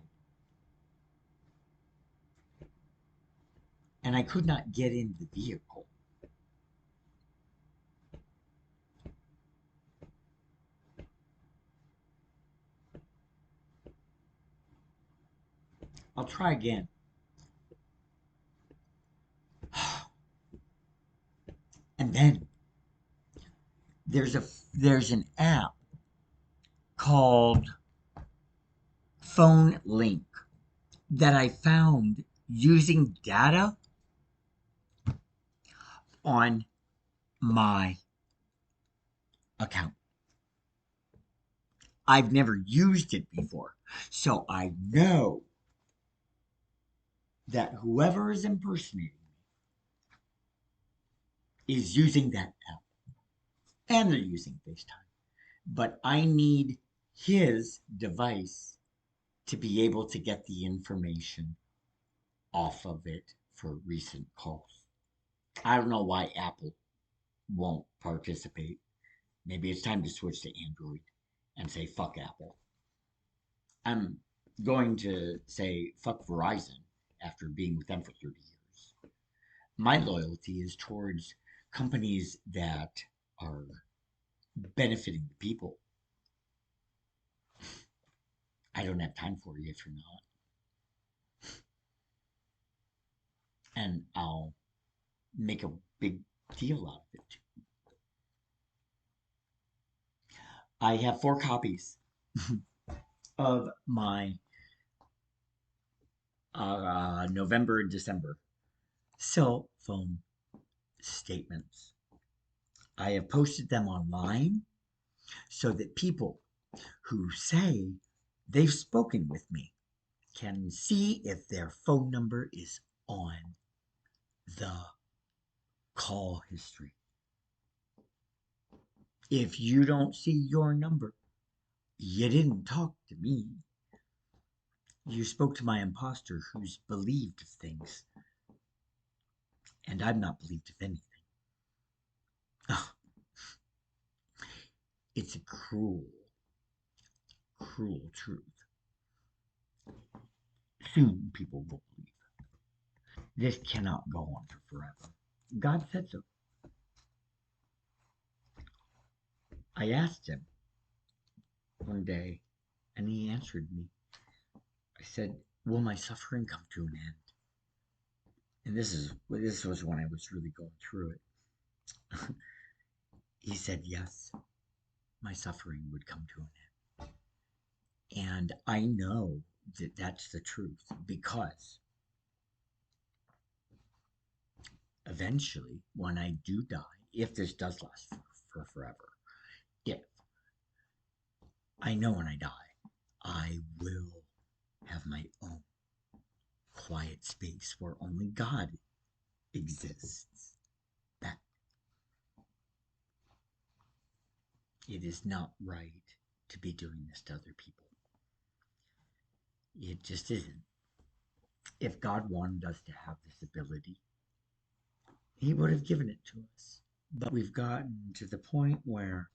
[SPEAKER 2] and I could not get in the vehicle. I'll try again. And then there's an app called Phone Link that I found using data on my account. I've never used it before, so I know that whoever is impersonating me is using that app, and they're using FaceTime. But I need his device to be able to get the information off of it for recent calls. I don't know why Apple won't participate. Maybe it's time to switch to Android and say fuck Apple. I'm going to say fuck Verizon after being with them for 30 years. My loyalty is towards companies that are benefiting the people. I don't have time for you if you're not. And I'll make a big deal out of it. I have 4 copies of my November and December cell phone statements. I have posted them online so that people who say they've spoken with me can see if their phone number is on the call history. If you don't see your number, you didn't talk to me. You spoke to my imposter who's believed of things, and I'm not believed of anything. Oh, it's a cruel, cruel truth. Soon people will believe. This cannot go on for forever. God said so. I asked him one day, and he answered me. I said, "Will my suffering come to an end?" And this was when I was really going through it. He said, "Yes, my suffering would come to an end." And I know that that's the truth because eventually, when I do die, if this does last for forever, if I know when I die, I will have my own quiet space where only God exists. That it is not right to be doing this to other people. It just isn't. If God wanted us to have this ability, He would have given it to us. But we've gotten to the point where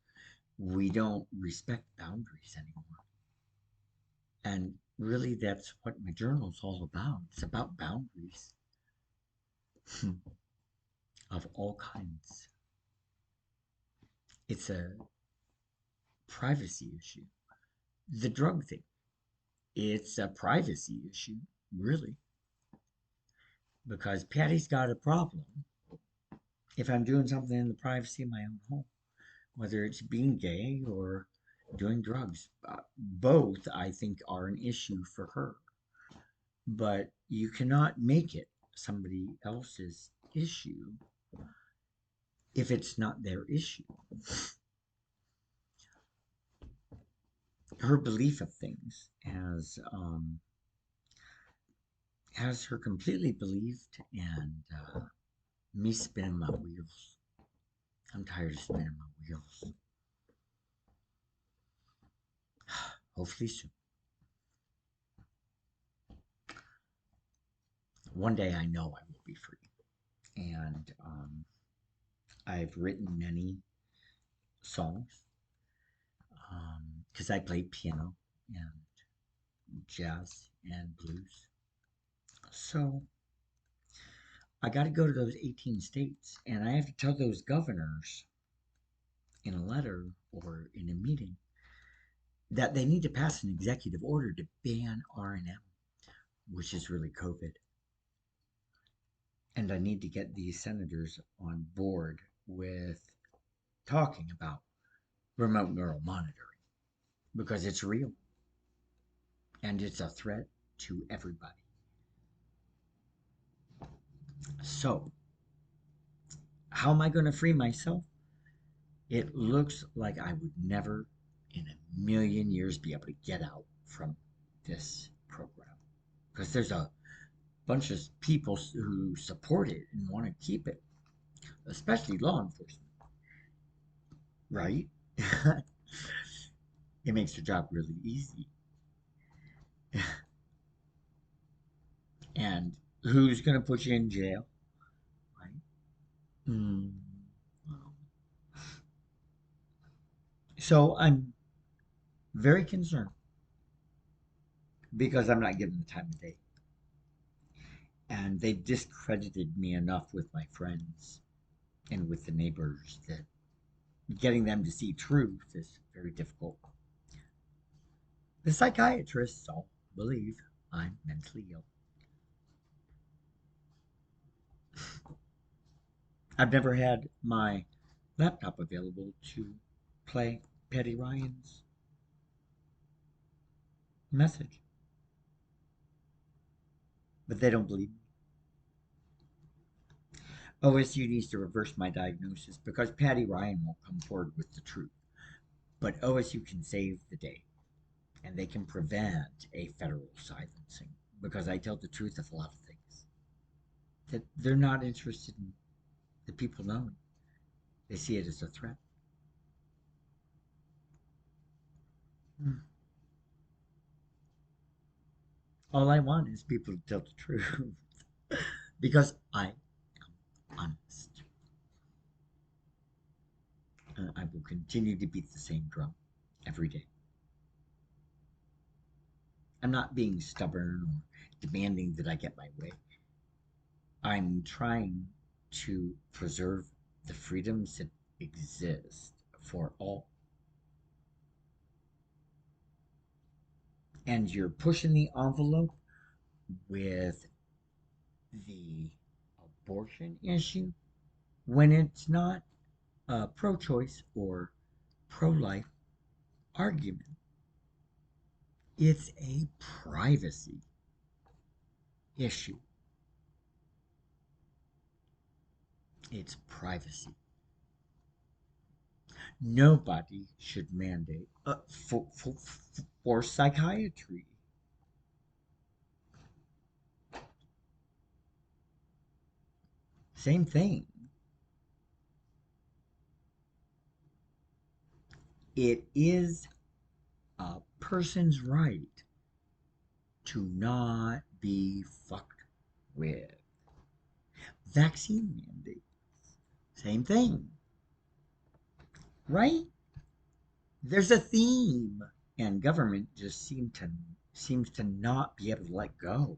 [SPEAKER 2] we don't respect boundaries anymore. And really, that's what my journal's all about. It's about boundaries of all kinds. It's a privacy issue. The drug thing, it's a privacy issue, really. because Patty's got a problem if I'm doing something in the privacy of my own home, whether it's being gay or doing drugs. Both, I think, are an issue for her. But you cannot make it somebody else's issue if it's not their issue. Her belief of things has her completely believed, and me spinning my wheels. I'm tired of spinning my wheels. Hopefully soon. One day I know I will be free. And I've written many songs because I play piano and jazz and blues. So I got to go to those 18 states, and I have to tell those governors in a letter or in a meeting that they need to pass an executive order to ban R&M, which is really COVID. And I need to get these senators on board with talking about remote neural monitoring because it's real and it's a threat to everybody. So, how am I going to free myself? It looks like I would never in a million years be able to get out from this program because there's a bunch of people who support it and want to keep it, especially law enforcement, right? It makes their job really easy. And who's going to put you in jail, right? Mm. So I'm very concerned because I'm not given the time of day. And they've discredited me enough with my friends and with the neighbors that getting them to see truth is very difficult. The psychiatrists all believe I'm mentally ill. I've never had my laptop available to play Patty Ryan's message. But they don't believe me. OSU needs to reverse my diagnosis because Patty Ryan won't come forward with the truth. But OSU can save the day, and they can prevent a federal silencing because I tell the truth of a lot of things that they're not interested in the people knowing. They see it as a threat. All I want is people to tell the truth because I am honest. And I will continue to beat the same drum every day. I'm not being stubborn or demanding that I get my way. I'm trying to preserve the freedoms that exist for all. And you're pushing the envelope with the abortion issue when it's not a pro choice or pro life argument. It's a privacy issue. It's privacy. Nobody should mandate for psychiatry. Same thing. It is a person's right to not be fucked with. Vaccine mandates. Same thing. Right? There's a theme. And government just seems to not be able to let go.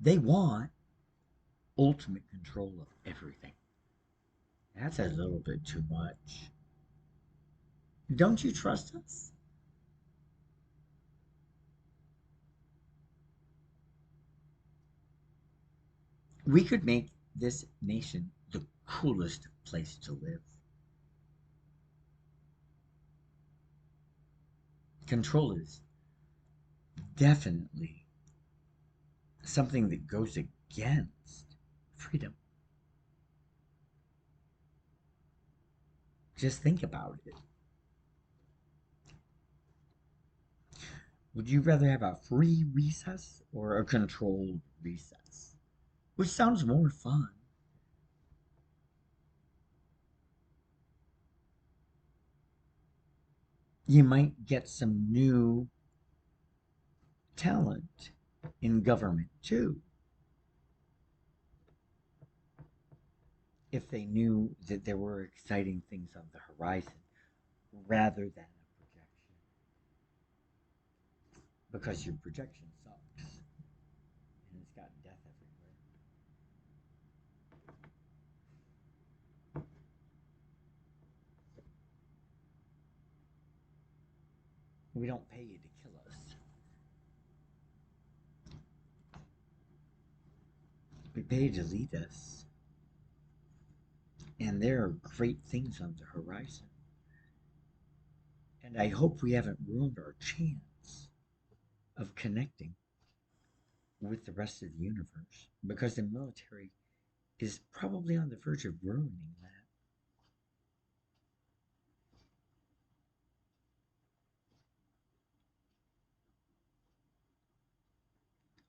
[SPEAKER 2] They want ultimate control of everything. That's a little bit too much. Don't you trust us? We could make this nation the coolest place to live. Control is definitely something that goes against freedom. Just think about it. Would you rather have a free recess or a controlled recess? Which sounds more fun? You might get some new talent in government too if they knew that there were exciting things on the horizon rather than a projection. Because your projection sucks and it's got death everywhere. We don't pay you to kill us. We pay you to lead us. And there are great things on the horizon. And I hope we haven't ruined our chance of connecting with the rest of the universe because the military is probably on the verge of ruining that.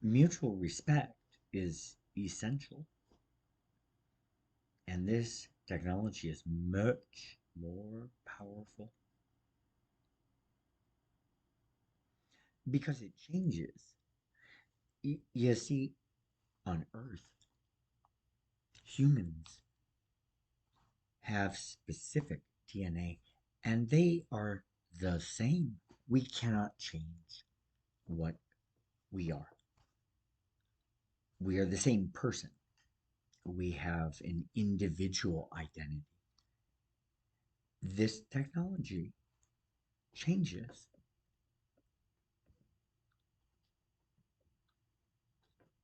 [SPEAKER 2] Mutual respect is essential, and this technology is much more powerful because it changes. You see, on Earth, humans have specific DNA and they are the same. We cannot change what we are. We are the same person. We have an individual identity. This technology changes.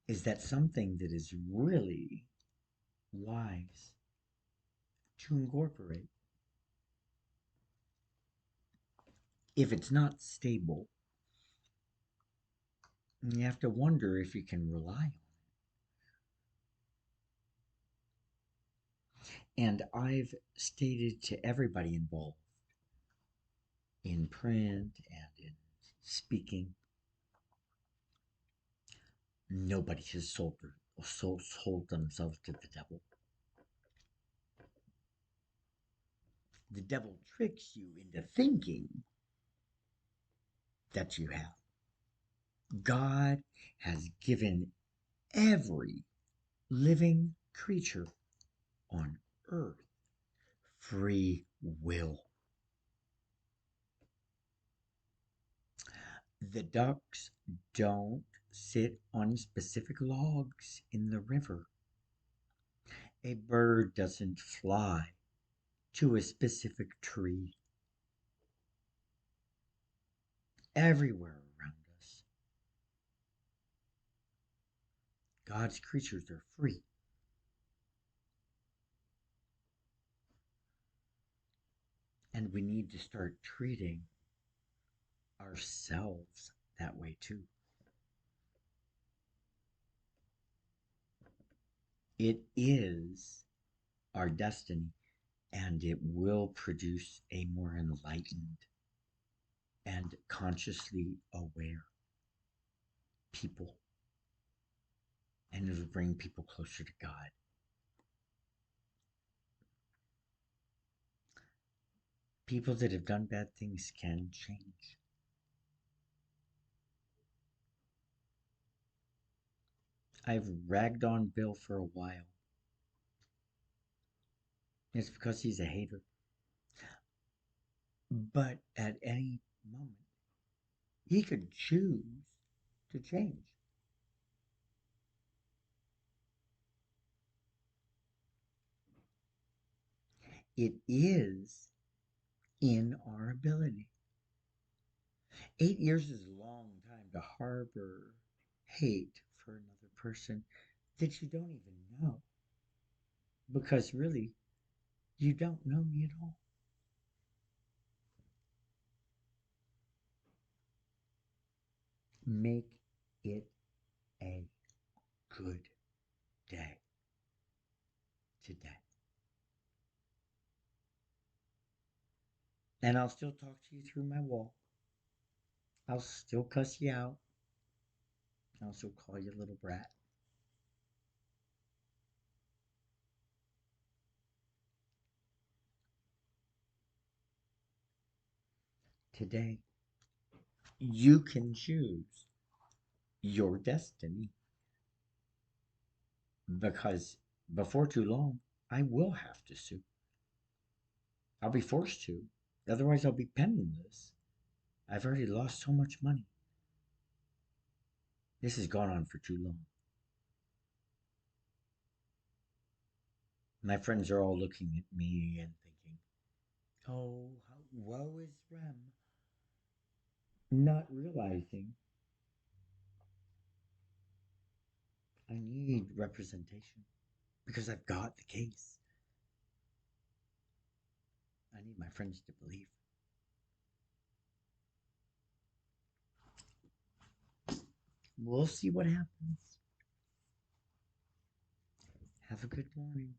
[SPEAKER 2] Is that something that is really wise to incorporate? If it's not stable, you have to wonder if you can rely on it. And I've stated to everybody involved in print and in speaking, nobody has sold themselves to the devil. The devil tricks you into thinking that you have. God has given every living creature on earth free will. The ducks don't sit on specific logs in the river. A bird doesn't fly to a specific tree. Everywhere around us, God's creatures are free. And we need to start treating ourselves that way too. It is our destiny and it will produce a more enlightened and consciously aware people. And it'll bring people closer to God. People that have done bad things can change. I've ragged on Bill for a while. It's because he's a hater. But at any moment, he could choose to change. It is in our ability. 8 years is a long time to harbor hate for another person, that you don't even know. Because really, you don't know me at all. Make it a good day today. And I'll still talk to you through my wall. I'll still cuss you out. I'll still call you a little brat. Today, you can choose your destiny. Because before too long, I will have to sue. I'll be forced to. Otherwise, I'll be penniless. I've already lost so much money. This has gone on for too long. My friends are all looking at me and thinking, oh, how woe is Rem. Not realizing I need representation because I've got the case. I need my friends to believe. We'll see what happens. Have a good morning.